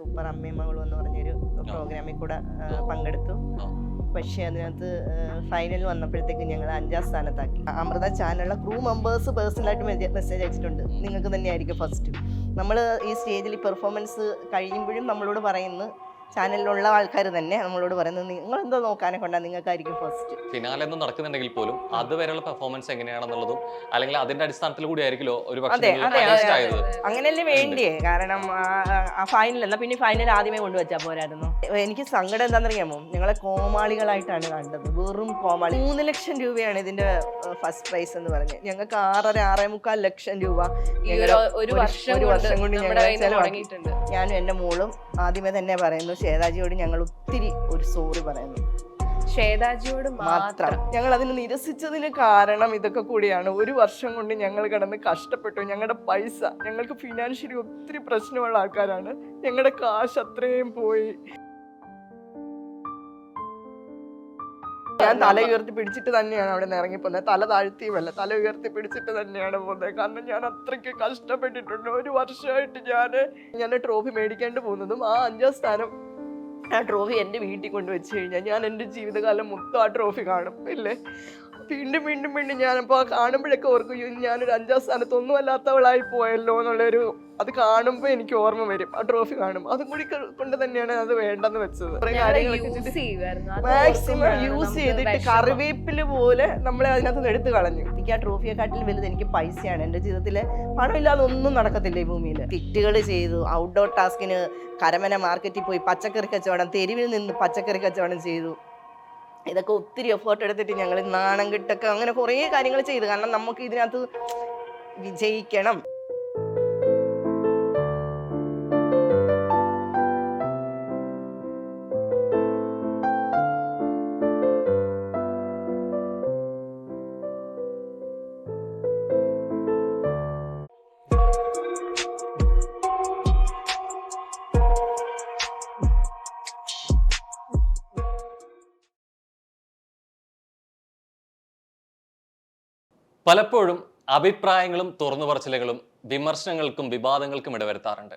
Super അമ്മയും മകളും എന്ന് പറഞ്ഞൊരു പ്രോഗ്രാമിൽ കൂടെ പങ്കെടുത്തു. പക്ഷേ അതിനകത്ത് ഫൈനൽ വന്നപ്പോഴത്തേക്ക് ഞങ്ങൾ 5ാം സ്ഥാനത്താക്കി. അമൃത ചാനലിലുള്ള ക്രൂ മെമ്പേഴ്സ് പേഴ്സണലായിട്ട് മെസ്സേജ് അയച്ചിട്ടുണ്ട്, നിങ്ങൾക്ക് തന്നെയായിരിക്കും ഫസ്റ്റ്. നമ്മൾ ഈ സ്റ്റേജിൽ പെർഫോമൻസ് കഴിയുമ്പോഴും നമ്മളോട് പറയുന്നു, ചാനലിലുള്ള ആൾക്കാർ തന്നെ നമ്മളോട് പറയുന്നത്, നിങ്ങൾ എന്തോ നോക്കാനെ കൊണ്ടാണ്, നിങ്ങൾക്കായിരിക്കും ഫസ്റ്റ്. ഫിനാലെ ഒന്നും നടക്കുന്നുണ്ടെങ്കിൽ പോലും അതുവരെയുള്ള പെർഫോമൻസ് എങ്ങനെയാണെന്നുള്ളതും അല്ലെങ്കിൽ അതിന്റെ അടിസ്ഥാനത്തിൽ കൂടി ആയിരിക്കുമല്ലോ ഒരു അങ്ങനെയല്ലേ വേണ്ടിയേ. കാരണം ആ ഫൈനൽ എന്നാ പിന്നെ ഫൈനൽ ആദ്യമേ കൊണ്ടുവച്ചാ പോരായിരുന്നു. എനിക്ക് സങ്കടം എന്താണെന്നറിയാമോ, ഞങ്ങളെ കോമാളികളായിട്ടാണ് കണ്ടത്, വെറും കോമാളി. 3 ലക്ഷം രൂപയാണ് ഇതിന്റെ ഫസ്റ്റ് പ്രൈസ് എന്ന് പറഞ്ഞ്. ഞങ്ങൾക്ക് 6.5 ലക്ഷം രൂപ ഒരു വർഷം കൊണ്ട് ഞങ്ങൾ ചെലവാക്കിയിട്ടുണ്ട്. ഞാനും എൻ്റെ മോളും ആദ്യമേ തന്നെ പറയുന്നു, ശ്വേതാജിയോട് ഞങ്ങൾ ഒത്തിരി ഒരു സോറി പറയുന്നു. ശ്വേതാജിയോട് മാത്രം. ഞങ്ങൾ അതിന് നിരസിച്ചതിന് കാരണം ഇതൊക്കെ കൂടിയാണ്. ഒരു വർഷം കൊണ്ട് ഞങ്ങൾ കിടന്ന് കഷ്ടപ്പെട്ടു. ഞങ്ങളുടെ പൈസ, ഞങ്ങൾക്ക് ഫിനാൻഷ്യലി ഒത്തിരി പ്രശ്നമുള്ള ആൾക്കാരാണ്, ഞങ്ങളുടെ കാശ് അത്രയും പോയി. ഞാൻ തല ഉയർത്തി പിടിച്ചിട്ട് തന്നെയാണ് അവിടെ നിന്ന് ഇറങ്ങിപ്പോകുന്നത്. തല താഴ്ത്തിയുമല്ല, തല ഉയർത്തി പിടിച്ചിട്ട് തന്നെയാണ് പോകുന്നത്. കാരണം ഞാൻ അത്രയ്ക്ക് കഷ്ടപ്പെട്ടിട്ടുണ്ട്. ഒരു വർഷമായിട്ട് ഞാൻ ട്രോഫി മേടിക്കേണ്ടി പോകുന്നതും ആ 5ാം സ്ഥാനം, ആ ട്രോഫി എൻ്റെ വീട്ടിൽ കൊണ്ട് വെച്ച് കഴിഞ്ഞാൽ ഞാൻ എൻ്റെ ജീവിതകാലം മൊത്തം ആ ട്രോഫി കാണും ഇല്ലേ. വീണ്ടും വീണ്ടും വീണ്ടും ഞാനപ്പോൾ കാണുമ്പോഴൊക്കെ ഓർക്കും, ഞാനൊരു 5ാം സ്ഥാനത്തൊന്നും അല്ലാത്തവളായി പോയല്ലോ എന്നുള്ളൊരു, അത് കാണുമ്പോൾ എനിക്ക് ഓർമ്മ വരും. ആ ട്രോഫി കാണും. അതും കൂടി കൊണ്ട് തന്നെയാണ് അത് വേണ്ടെന്ന് വെച്ചത്. മാക്സിമം യൂസ് ചെയ്തിട്ട് കറിവേപ്പില് പോലെ നമ്മളെ അതിനകത്ത് എടുത്തു കളഞ്ഞു. എനിക്ക് ആ ട്രോഫിയെക്കാട്ടിലും വലുത് എനിക്ക് പൈസയാണ്. എൻ്റെ ജീവിതത്തിൽ പണമില്ലാതെ ഒന്നും നടക്കത്തില്ല ഈ ഭൂമിയിൽ. കിറ്റുകൾ ചെയ്തു, ഔട്ട്ഡോർ ടാസ്കിന് കരമന മാർക്കറ്റിൽ പോയി പച്ചക്കറി കച്ചവടം, തെരുവിൽ നിന്ന് പച്ചക്കറി കച്ചവടം ചെയ്തു. ഇതൊക്കെ ഒത്തിരി എഫേർട്ട് എടുത്തിട്ട് ഞങ്ങൾ നാണം കിട്ടൊക്കെ അങ്ങനെ കുറേ കാര്യങ്ങൾ ചെയ്തു. കാരണം നമുക്ക് ഇതിനകത്ത് വിജയിക്കണം. പലപ്പോഴും അഭിപ്രായങ്ങളും തുറന്നു പറച്ചിലുകളും വിമർശനങ്ങൾക്കും വിവാദങ്ങൾക്കും ഇടവരുത്താറുണ്ട്.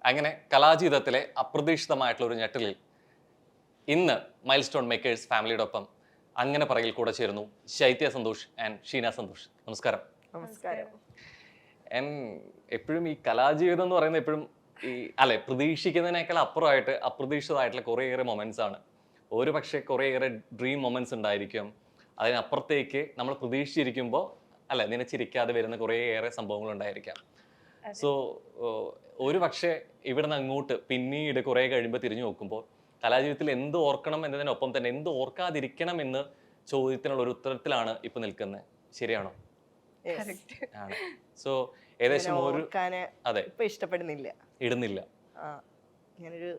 അങ്ങനെ കലാജീവിതത്തിലെ അപ്രതീക്ഷിതമായിട്ടുള്ള ഒരു ഞെട്ടലിൽ ഇന്ന് മൈൽ സ്റ്റോൺ മേക്കേഴ്സ് ഫാമിലിയുടെ ഒപ്പം അങ്ങനെ പറയിൽ കൂടെ ചേരുന്നു ശൈത്യ സന്തോഷ് ആൻഡ് ഷീന സന്തോഷ്. നമസ്കാരം. നമസ്കാരം. എപ്പോഴും ഈ കലാജീവിതം എന്ന് പറയുന്നത് എപ്പോഴും പ്രതീക്ഷിക്കുന്നതിനേക്കാൾ അപ്പുറമായിട്ട് അപ്രതീക്ഷിതമായിട്ടുള്ള കുറേയേറെ മൊമെന്റ്സ് ആണ്. ഒരു പക്ഷേ കുറേയേറെ ഡ്രീം മൊമെന്റ്സ് ഉണ്ടായിരിക്കും. അതിനപ്പുറത്തേക്ക് നമ്മൾ പ്രതീക്ഷിച്ചിരിക്കുമ്പോൾ നനച്ചിരിക്കാതെ വരുന്ന കുറേയേറെ സംഭവങ്ങൾ ഉണ്ടായിരിക്കാം. സോ ഒരു പക്ഷേ ഇവിടുന്ന് അങ്ങോട്ട് പിന്നീട് കുറേ കഴിയുമ്പോൾ തിരിഞ്ഞു നോക്കുമ്പോൾ കലാജീവിതത്തിൽ എന്ത് ഓർക്കണം എന്നതിനൊപ്പം തന്നെ എന്ത് ഓർക്കാതിരിക്കണം എന്ന് ചോദ്യത്തിനുള്ള ഒരു ഉത്തരത്തിലാണ് ഇപ്പൊ നിൽക്കുന്നത്. ശരിയാണോ? ആണ്. സോ ഏകദേശം ഇപ്പൊ ഇഷ്ടപ്പെടുന്നില്ല, ഇടുന്നില്ല. ഞാനൊരു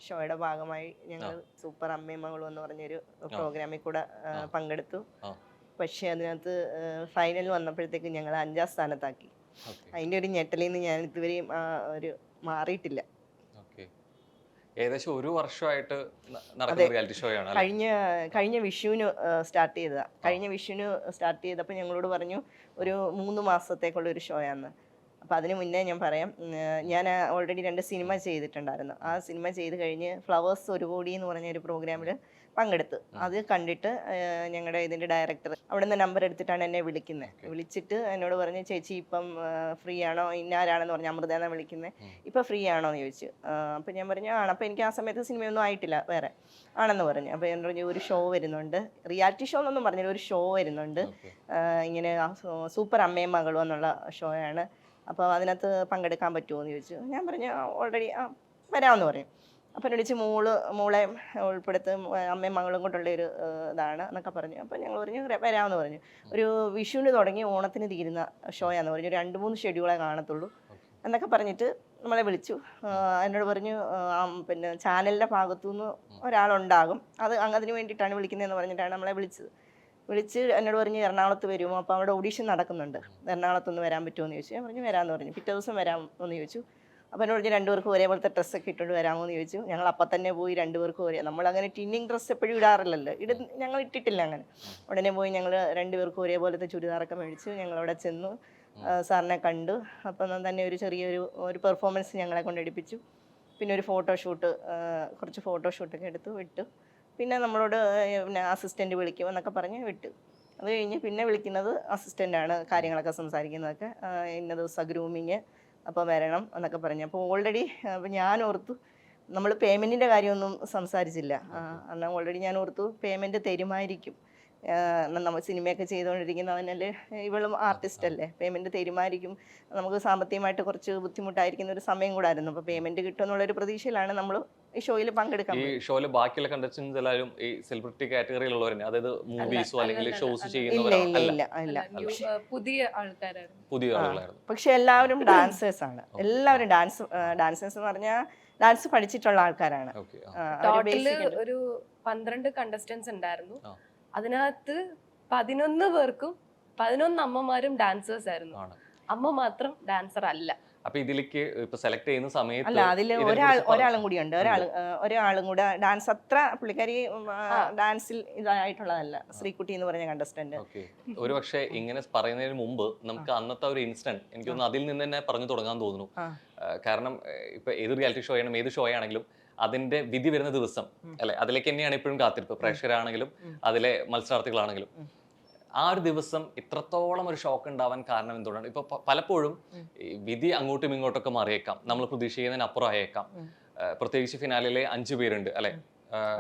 ഷോയുടെ ഭാഗമായി ഞങ്ങൾ സൂപ്പർ അമ്മയും മകളും എന്ന് പറഞ്ഞൊരു പ്രോഗ്രാമിൽ കൂടെ പങ്കെടുത്തു. പക്ഷേ അതിനകത്ത് ഫൈനൽ വന്നപ്പോഴത്തേക്ക് ഞങ്ങൾ 5ാം സ്ഥാനത്താക്കി. അതിന്റെ ഒരു ഞെട്ടലിൽ നിന്ന് ഞാൻ ഇതുവരെയും ഒരു മാറിയിട്ടില്ല. ഏകദേശം ഒരു വർഷമായിട്ട് നടക്കുന്ന റിയാലിറ്റി ഷോയാണ്. കഴിഞ്ഞ വിഷുവിന് സ്റ്റാർട്ട് ചെയ്തതാ. കഴിഞ്ഞ വിഷുവിന് സ്റ്റാർട്ട് ചെയ്തപ്പോൾ ഞങ്ങളോട് പറഞ്ഞു ഒരു 3 മാസത്തേക്കുള്ള ഒരു ഷോയാന്ന്. അപ്പോൾ അതിന് മുന്നേ ഞാൻ പറയാം, ഞാൻ ഓൾറെഡി 2 സിനിമ ചെയ്തിട്ടുണ്ടായിരുന്നു. ആ സിനിമ ചെയ്ത് കഴിഞ്ഞ് ഫ്ലവേഴ്സ് ഒരു കോടി എന്ന് പറഞ്ഞ ഒരു പ്രോഗ്രാമിൽ പങ്കെടുത്ത് അത് കണ്ടിട്ട് ഞങ്ങളുടെ ഇതിൻ്റെ ഡയറക്ടർ അവിടെ നിന്ന് നമ്പർ എടുത്തിട്ടാണ് എന്നെ വിളിക്കുന്നത്. വിളിച്ചിട്ട് എന്നോട് പറഞ്ഞ്, ചേച്ചി ഇപ്പം ഫ്രീ ആണോ, ഇന്നാരാണെന്ന് പറഞ്ഞു, അമൃത എന്നാണ് വിളിക്കുന്നത്, ഇപ്പം ഫ്രീ ആണോ എന്ന് ചോദിച്ചു. അപ്പം ഞാൻ പറഞ്ഞു ആണ്. അപ്പോൾ എനിക്ക് ആ സമയത്ത് സിനിമയൊന്നും ആയിട്ടില്ല, വേറെ ആണെന്ന് പറഞ്ഞു. അപ്പോൾ എന്നോട് പറഞ്ഞു ഒരു ഷോ വരുന്നുണ്ട്, റിയാലിറ്റി ഷോ എന്നൊന്നും പറഞ്ഞില്ല, ഒരു ഷോ വരുന്നുണ്ട്, ഇങ്ങനെ സൂപ്പർ അമ്മയും മകളും എന്നുള്ള ഷോയാണ്, അപ്പോൾ അതിനകത്ത് പങ്കെടുക്കാൻ പറ്റുമോ എന്ന് ചോദിച്ചു. ഞാൻ പറഞ്ഞു ഓൾറെഡി വരാമെന്ന് പറയും. അപ്പം വിളിച്ച് മോളെ ഉൾപ്പെടുത്ത്, അമ്മയും മകളും കൊണ്ടുള്ള ഒരു ഇതാണ് എന്നൊക്കെ പറഞ്ഞു. അപ്പം ഞങ്ങൾ പറഞ്ഞു വരാമെന്ന് പറഞ്ഞു. ഒരു വിഷുവിന് തുടങ്ങി ഓണത്തിന് തീരുന്ന ഷോയാന്ന് പറഞ്ഞു. 2-3 ഷെഡ്യൂളെ കാണത്തുള്ളൂ എന്നൊക്കെ പറഞ്ഞിട്ട് നമ്മളെ വിളിച്ചു. എന്നോട് പറഞ്ഞു പിന്നെ ചാനലിൻ്റെ ഭാഗത്തുനിന്ന് ഒരാളുണ്ടാകും, അത് അതിന് വേണ്ടിയിട്ടാണ് വിളിക്കുന്നതെന്ന് പറഞ്ഞിട്ടാണ് നമ്മളെ വിളിച്ച് എന്നോട് പറഞ്ഞ് എറണാകുളത്ത് വരുമോ, അപ്പോൾ അവിടെ ഓഡീഷൻ നടക്കുന്നുണ്ട്, എറണാകുളത്തൊന്ന് വരാൻ പറ്റുമോ എന്ന് ചോദിച്ചു. ഞാൻ പറഞ്ഞു വരാമെന്ന് പറഞ്ഞു. പിറ്റേ ദിവസം വരാമെന്ന് ചോദിച്ചു. അപ്പോൾ എന്നോട് പറഞ്ഞ് 2 പേർക്കും ഒരേപോലത്തെ ഡ്രസ്സൊക്കെ ഇട്ടുകൊണ്ട് വരാമോ എന്ന് ചോദിച്ചു. ഞങ്ങൾ അപ്പം തന്നെ പോയി 2 പേർക്കും നമ്മളങ്ങനെ ടിന്നിങ് ഡ്രസ്സ് എപ്പോഴും ഇടാറില്ലല്ലോ, ഞങ്ങൾ ഇട്ടിട്ടില്ല അങ്ങനെ. ഉടനെ പോയി ഞങ്ങൾ 2 പേർക്കും ഒരേപോലത്തെ ചുരിദാറൊക്കെ മേടിച്ചു. ഞങ്ങളവിടെ ചെന്നു, സാറിനെ കണ്ടു. അപ്പം തന്നെ ഒരു ചെറിയൊരു പെർഫോമൻസ് ഞങ്ങളെ കൊണ്ട് എടുപ്പിച്ചു. പിന്നെ ഒരു ഫോട്ടോഷൂട്ട്, കുറച്ച് ഫോട്ടോഷൂട്ടൊക്കെ എടുത്ത് വിട്ടു. പിന്നെ നമ്മളോട് പിന്നെ അസിസ്റ്റൻ്റ് വിളിക്കും എന്നൊക്കെ പറഞ്ഞ് വിട്ടു. അത് കഴിഞ്ഞ് പിന്നെ വിളിക്കുന്നത് അസിസ്റ്റൻ്റാണ് കാര്യങ്ങളൊക്കെ സംസാരിക്കുന്നതൊക്കെ. ഇന്ന ദിവസം ഗ്രൂമിങ് അപ്പോൾ വരണം എന്നൊക്കെ പറഞ്ഞു. അപ്പോൾ ഓൾറെഡി അപ്പോൾ ഞാൻ ഓർത്തു നമ്മൾ പേയ്മെൻറ്റിൻ്റെ കാര്യമൊന്നും സംസാരിച്ചില്ല. എന്നാൽ ഓൾറെഡി ഞാൻ ഓർത്തു പേയ്മെൻറ്റ് തരുമായിരിക്കും. നമ്മൾ സിനിമയൊക്കെ ചെയ്തുകൊണ്ടിരിക്കുന്നതിനല്ലേ, ഇവളും ആർട്ടിസ്റ്റ് അല്ലേ, പേയ്മെൻറ്റ് തരുമായിരിക്കും, നമുക്ക് സാമ്പത്തികമായിട്ട് കുറച്ച് ബുദ്ധിമുട്ടായിരിക്കുന്ന ഒരു സമയം കൂടായിരുന്നു. അപ്പോൾ പേയ്മെൻറ്റ് കിട്ടുമെന്നുള്ളൊരു പ്രതീക്ഷയിലാണ് നമ്മൾ ഈ ഷോയിൽ പങ്കെടുക്കാൻ. ഈ ഷോയില് ബാക്കിയുള്ള കണ്ടസ്റ്റൻസ് എല്ലാവരും ഈ സെലിബ്രിറ്റി കാറ്റഗറിയിലുള്ളവരും, അതായത് മൂവീസോ അല്ലെങ്കിൽ ഷോസ് ചെയ്യുന്നവരല്ല, പുതിയ ആൾക്കാരായിരുന്നു, പുതിയ ആളുകളായിരുന്നു. പക്ഷെ എല്ലാവരും ഡാൻസേഴ്സ് ആണ്. എല്ലാവരും ഡാൻസേഴ്സ് എന്ന് പറഞ്ഞാൽ ഡാൻസ് പഠിച്ചിട്ടുള്ള ആൾക്കാരാണ്. ടോട്ടല് ഒരു 12 കണ്ടസ്റ്റൻസ് ഉണ്ടായിരുന്നു. അതിനകത്ത് 11 പേർക്കും 11 അമ്മമാരും ഡാൻസേഴ്സ് ആയിരുന്നു. അമ്മ മാത്രം ഡാൻസർ അല്ല. അപ്പൊ ഇതിലേക്ക് ഇപ്പൊ സെലക്ട് ചെയ്യുന്ന സമയത്ത് അല്ല, അതിൽ ഒരാളും കൂടി ഉണ്ട്. ഒരാളും കൂടെ ഡാൻസ് അത്ര പുള്ളിക്കാരി ഡാൻസിൽ ഇതായിട്ടുള്ളതല്ല, ശ്രീകുട്ടി എന്ന് പറഞ്ഞ കണ്ടസ്റ്റന്റ്. ഒരു പക്ഷേ ഇങ്ങനെ പറയുന്നതിന് മുമ്പ് നമുക്ക് അന്നത്തെ ഒരു ഇൻസിഡന്റ് എനിക്ക് തോന്നുന്നു അതിൽ നിന്ന് തന്നെ പറഞ്ഞു തുടങ്ങാൻ തോന്നുന്നു. കാരണം ഇപ്പൊ ഏത് റിയാലിറ്റി ഷോ ആണെങ്കിലും ഏത് ഷോ ആണെങ്കിലും അതിന്റെ വിധി വരുന്ന ദിവസം അല്ലെ, അതിലേക്ക് തന്നെയാണ് ഇപ്പോഴും കാത്തിരിപ്പ്. പ്രേക്ഷകരാണെങ്കിലും അതിലെ മത്സരാർത്ഥികളാണെങ്കിലും ആ ഒരു ദിവസം ഇത്രത്തോളം ഒരു ഷോക്ക് ഉണ്ടാവാൻ കാരണം എന്തുകൊണ്ടാണ്? ഇപ്പൊ പലപ്പോഴും വിധി അങ്ങോട്ടും ഇങ്ങോട്ടൊക്കെ മാറിയേക്കാം, നമ്മൾ പ്രതീക്ഷിക്കുന്നതിനപ്പുറം ആയേക്കാം. പ്രത്യേകിച്ച് ഫിനാലിലെ 5 പേരുണ്ട് അല്ലെ,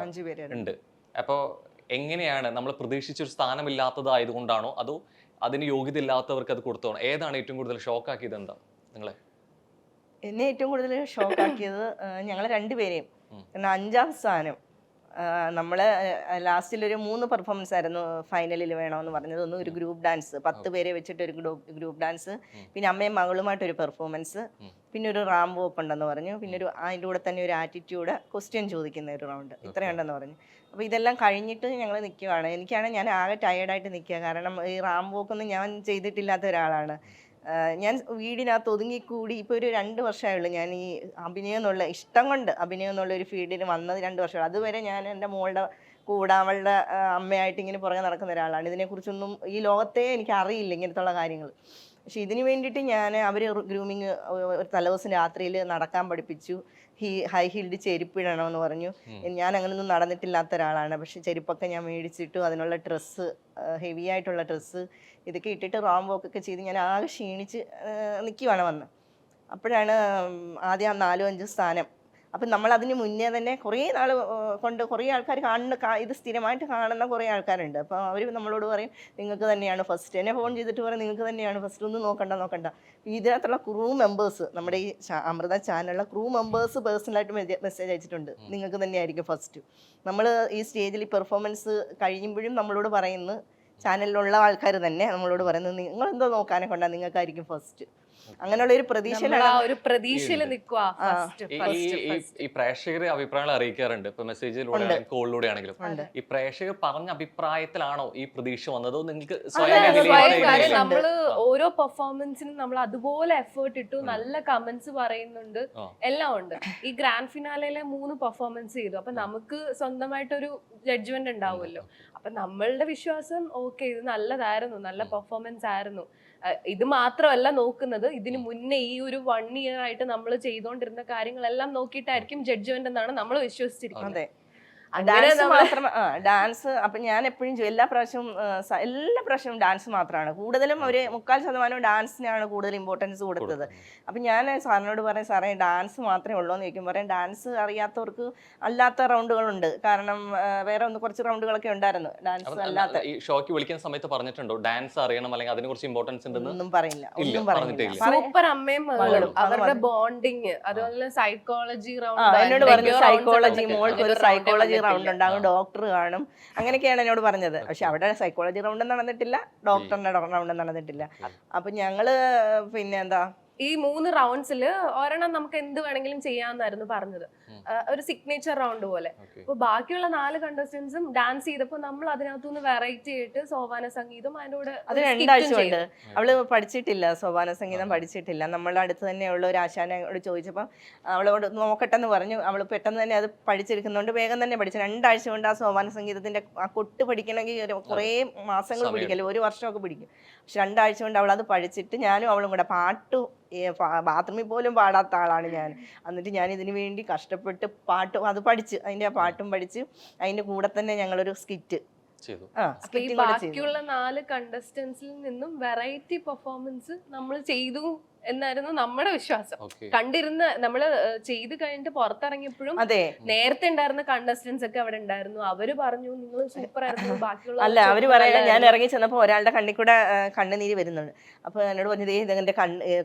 5 പേര് ഉണ്ട്. അപ്പോൾ എങ്ങനെയാണ് നമ്മൾ പ്രതീക്ഷിച്ചൊരു സ്ഥാനമില്ലാത്തതായതുകൊണ്ടാണോ അതോ അതിന് യോഗ്യത ഇല്ലാത്തവർക്ക് അത് കൊടുത്തോണോ? ഏതാണ് ഏറ്റവും കൂടുതൽ ഷോക്കാക്കിയത്? എന്താ നിങ്ങളെ? എന്നെ ഏറ്റവും കൂടുതൽ ഷോക്കാക്കിയത് ഞങ്ങൾ രണ്ടുപേരെയും. കാരണം 5ാം സ്ഥാനം നമ്മൾ ലാസ്റ്റിലൊരു 3 പെർഫോമൻസ് ആയിരുന്നു ഫൈനലിൽ വേണമെന്ന് പറഞ്ഞത്. ഒന്ന് ഒരു ഗ്രൂപ്പ് ഡാൻസ്, 10 പേരെ വെച്ചിട്ട് ഒരു ഗ്രൂപ്പ് ഡാൻസ്, പിന്നെ അമ്മയും മകളുമായിട്ടൊരു പെർഫോമൻസ്, പിന്നെ ഒരു റാംബോ ഓപ്പ് ഉണ്ടെന്ന് പറഞ്ഞു, പിന്നെ അതിൻ്റെ കൂടെ തന്നെ ഒരു ആറ്റിറ്റ്യൂഡ് ക്വസ്റ്റ്യൻ ചോദിക്കുന്ന ഒരു റൗണ്ട്, ഇത്രയുണ്ടെന്ന് പറഞ്ഞു. അപ്പോൾ ഇതെല്ലാം കഴിഞ്ഞിട്ട് ഞങ്ങൾ നിൽക്കുവാണ്. ഞാൻ ആകെ ടയേർഡായിട്ട് നിൽക്കുക. കാരണം ഈ റാംബോക്കൊന്നും ഞാൻ ചെയ്തിട്ടില്ലാത്ത ഒരാളാണ്. ഞാൻ വീടിനകത്ത് ഒതുങ്ങിക്കൂടി ഇപ്പോൾ ഒരു 2 വർഷമായുള്ളൂ ഞാൻ ഈ അഭിനയം എന്നുള്ള ഇഷ്ടം കൊണ്ട് അഭിനയം എന്നുള്ള ഒരു ഫീൽഡിൽ വന്നത് 2 വർഷം. അതുവരെ ഞാൻ എൻ്റെ മോളുടെ കൂടെ അവളുടെ അമ്മയായിട്ട് ഇങ്ങനെ പുറകെ നടക്കുന്ന ഒരാളാണ്. ഇതിനെക്കുറിച്ചൊന്നും ഈ ലോകത്തെ എനിക്ക് അറിയില്ല ഇങ്ങനത്തുള്ള കാര്യങ്ങൾ. പക്ഷെ ഇതിന് വേണ്ടിയിട്ട് അവർ ഗ്രൂമിങ് ഒരു തലേദിവസം രാത്രിയിൽ നടക്കാൻ പഠിപ്പിച്ചു. ഹൈ ഹീൽഡ് ചെരുപ്പിടണമെന്ന് പറഞ്ഞു. ഞാൻ അങ്ങനെയൊന്നും നടന്നിട്ടില്ലാത്ത ഒരാളാണ്. പക്ഷെ ചെരുപ്പൊക്കെ ഞാൻ മേടിച്ചിട്ടു, അതിനുള്ള ഡ്രസ്സ്, ഹെവി ആയിട്ടുള്ള ഡ്രസ്സ് ഇതൊക്കെ ഇട്ടിട്ട് റാംബോക്കൊക്കെ ചെയ്ത് ഞാൻ ആകെ ക്ഷീണിച്ച് നിൽക്കുവാണ് വന്ന്. അപ്പോഴാണ് ആദ്യം 4-5 സ്ഥാനം. അപ്പം നമ്മൾ അതിന് മുന്നേ തന്നെ കുറേ നാൾ കൊണ്ട് കുറേ ആൾക്കാർ ഇത് സ്ഥിരമായിട്ട് കാണുന്ന കുറേ ആൾക്കാരുണ്ട്. അപ്പോൾ അവർ നമ്മളോട് പറയും നിങ്ങൾക്ക് തന്നെയാണ് ഫസ്റ്റ്. എന്നെ ഫോൺ ചെയ്തിട്ട് പറയും നിങ്ങൾക്ക് തന്നെയാണ് ഫസ്റ്റ്, ഒന്നും നോക്കണ്ട. ഇതിനകത്തുള്ള ക്രൂ മെമ്പേഴ്സ്, നമ്മുടെ ഈ അമൃത ചാനലിലുള്ള ക്രൂ മെമ്പേഴ്സ് പേഴ്സണലായിട്ട് മെസ്സേജ് അയച്ചിട്ടുണ്ട്, നിങ്ങൾക്ക് തന്നെയായിരിക്കും ഫസ്റ്റ്. നമ്മൾ ഈ സ്റ്റേജിൽ പെർഫോമൻസ് കഴിയുമ്പോഴും നമ്മളോട് പറയുന്നു, ചാനലിലുള്ള ആൾക്കാർ തന്നെ നമ്മളോട് പറയുന്നത് നിങ്ങളെന്തോ നോക്കാനെ കൊണ്ടാണ് നിങ്ങൾക്കായിരിക്കും ഫസ്റ്റ്. അങ്ങനെയുള്ള ഒരു പ്രതീക്ഷയിൽ നിൽക്കുക. ഈ പ്രേക്ഷകരെ അഭിപ്രായങ്ങൾ അറിയിക്കാറുണ്ട്, ഇപ്പൊ മെസ്സേജിലൂടെ കോളിലൂടെ ആണെങ്കിലും. ഈ പ്രേക്ഷകർ പറഞ്ഞ അഭിപ്രായത്തിലാണോ ഈ പ്രതീക്ഷ വന്നതോ നിങ്ങൾക്ക് നമ്മള് ഓരോ പെർഫോമൻസിനും നമ്മൾ അതുപോലെ എഫേർട്ട് ഇട്ടു, നല്ല കമന്റ്സ് പറയുന്നുണ്ട്, എല്ലാം ഉണ്ട്. ഈ ഗ്രാൻഡ് ഫിനാലയിലെ 3 പെർഫോമൻസ് ചെയ്തു. അപ്പൊ നമുക്ക് സ്വന്തമായിട്ടൊരു ജഡ്ജ്മെന്റ് ഉണ്ടാവുമല്ലോ. അപ്പൊ നമ്മളുടെ വിശ്വാസം ഓക്കെ, ഇത് നല്ലതായിരുന്നു, നല്ല പെർഫോമൻസ് ആയിരുന്നു. ഇത് മാത്രമല്ല നോക്കുന്നത്, ഇതിന് മുന്നേ ഈ ഒരു 1 ഇയർ ആയിട്ട് നമ്മൾ ചെയ്തുകൊണ്ടിരുന്ന കാര്യങ്ങളെല്ലാം നോക്കിയിട്ടായിരിക്കും ജഡ്ജ്മെന്റ് എന്നാണ് നമ്മൾ വിശ്വസിച്ചിരിക്കുന്നത്. ഡാൻസ് അപ്പം ഞാൻ എപ്പോഴും എല്ലാ പ്രാവശ്യവും ഡാൻസ് മാത്രമാണ് കൂടുതലും. ഒരു 3/4% ഡാൻസിനാണ് കൂടുതൽ ഇമ്പോർട്ടൻസ് കൊടുത്തത്. അപ്പം ഞാൻ സാറിനോട് പറയും, സാറേ ഡാൻസ് മാത്രമേ ഉള്ളൂ എന്ന് ചോദിക്കും. പറയും ഡാൻസ് അറിയാത്തവർക്ക് അല്ലാത്ത റൗണ്ടുകളുണ്ട്. കാരണം വേറെ കുറച്ച് റൗണ്ടുകളൊക്കെ ഉണ്ടായിരുന്നു ഡാൻസ് അല്ലാത്ത. ഷോക്ക് വിളിക്കുന്ന സമയത്ത് പറഞ്ഞിട്ടുണ്ടോ ഡാൻസ് അറിയണം അല്ലെങ്കിൽ അതിനെ കുറിച്ച് ഇമ്പോർട്ടൻസ് ഉണ്ടെന്ന്? ഒന്നും പറഞ്ഞില്ല. സൂപ്പർ അമ്മയും മകളും അവരുടെ ബോണ്ടിങ്, അതുപോലെ സൈക്കോളജി റൗണ്ട്. എന്നോട് പറഞ്ഞു സൈക്കോളജി, മോൾക്ക് ഒരു സൈക്കോളജി റൗണ്ട് ഉണ്ടാകും, ഡോക്ടർ കാണും, അങ്ങനെയൊക്കെയാണ് എന്നോട് പറഞ്ഞത്. പക്ഷെ അവിടെ സൈക്കോളജി റൗണ്ട് നടന്നിട്ടില്ല, ഡോക്ടറിന്റെ റൗണ്ട് നടന്നിട്ടില്ല. അപ്പൊ ഞങ്ങള് പിന്നെ എന്താ ഈ 3 റൗണ്ട്സിൽ ഒരെണ്ണം നമുക്ക് എന്ത് വേണമെങ്കിലും ചെയ്യാമെന്നായിരുന്നു പറഞ്ഞത്, ഒരു സിഗ്നേച്ചർ റൗണ്ട് പോലെ. അപ്പൊ ബാക്കിയുള്ള 4 കണ്ടസ്റ്റൻസും ഡാൻസ് ചെയ്തപ്പോൾ നമ്മൾ അതിനകത്തുനിന്ന് വെറൈറ്റി ആയിട്ട് സോപാന സംഗീതം അതിൻ്റെ കൂടെ. അത് 2 ആഴ്ച കൊണ്ട് അവള് പഠിച്ചിട്ടില്ല, സോപാന സംഗീതം പഠിച്ചിട്ടില്ല. നമ്മളുടെ അടുത്ത് തന്നെയുള്ള ഒരു ആശാനോട് ചോദിച്ചപ്പോൾ അവളോട് നോക്കട്ടെന്ന് പറഞ്ഞു. അവൾ പെട്ടെന്ന് തന്നെ അത് പഠിച്ചെടുക്കുന്നതുകൊണ്ട് വേഗം തന്നെ പഠിച്ചു. 2 ആഴ്ച കൊണ്ട് ആ സോപാന സംഗീതത്തിന്റെ ആ കൊട്ട് പഠിക്കണമെങ്കിൽ കുറേ മാസങ്ങൾ പിടിക്കല്ലോ, 1 വർഷമൊക്കെ പിടിക്കും. പക്ഷെ 2 ആഴ്ച കൊണ്ട് അവൾ അത് പഠിച്ചിട്ട് ഞാനും അവളും കൂടെ പാട്ട് ബാത്റൂമിൽ പോലും പാടാത്ത ആളാണ് ഞാൻ. എന്നിട്ട് ഞാൻ ഇതിനു വേണ്ടി കഷ്ടപ്പെട്ട് പാട്ട് അത് പഠിച്ച് അതിൻ്റെ ആ പാട്ടും പഠിച്ച് അതിൻ്റെ കൂടെ തന്നെ ഞങ്ങളൊരു സ്കിറ്റ് ചെയ്തു. അപ്പൊ ഈ ബാക്കിയുള്ള 4 കണ്ടസ്റ്റൻസിൽ നിന്നും വെറൈറ്റി പെർഫോമൻസ് നമ്മൾ ചെയ്തു എന്നായിരുന്നു നമ്മുടെ വിശ്വാസം. Okay. കണ്ടിരുന്ന നമ്മള് ചെയ്ത് കഴിഞ്ഞിട്ട് പുറത്തിറങ്ങിയപ്പോഴും അതെ നേരത്തെ ഉണ്ടായിരുന്ന കണ്ടസ്റ്റൻസ് ഒക്കെ അവിടെ ഉണ്ടായിരുന്നു. അവര് പറഞ്ഞു നിങ്ങൾ സൂപ്പർ ആയിരുന്നു, ബാക്കിയുള്ള അല്ല അവര് പറയാ ഞാൻ ഇറങ്ങി ചെന്നപ്പോ ഒരാളുടെ കണ്ണിൽ കൂടെ കണ്ണുനീര് വരുന്നുണ്ട്. അപ്പൊ എന്നോട് പറഞ്ഞത് ഇതിന്റെ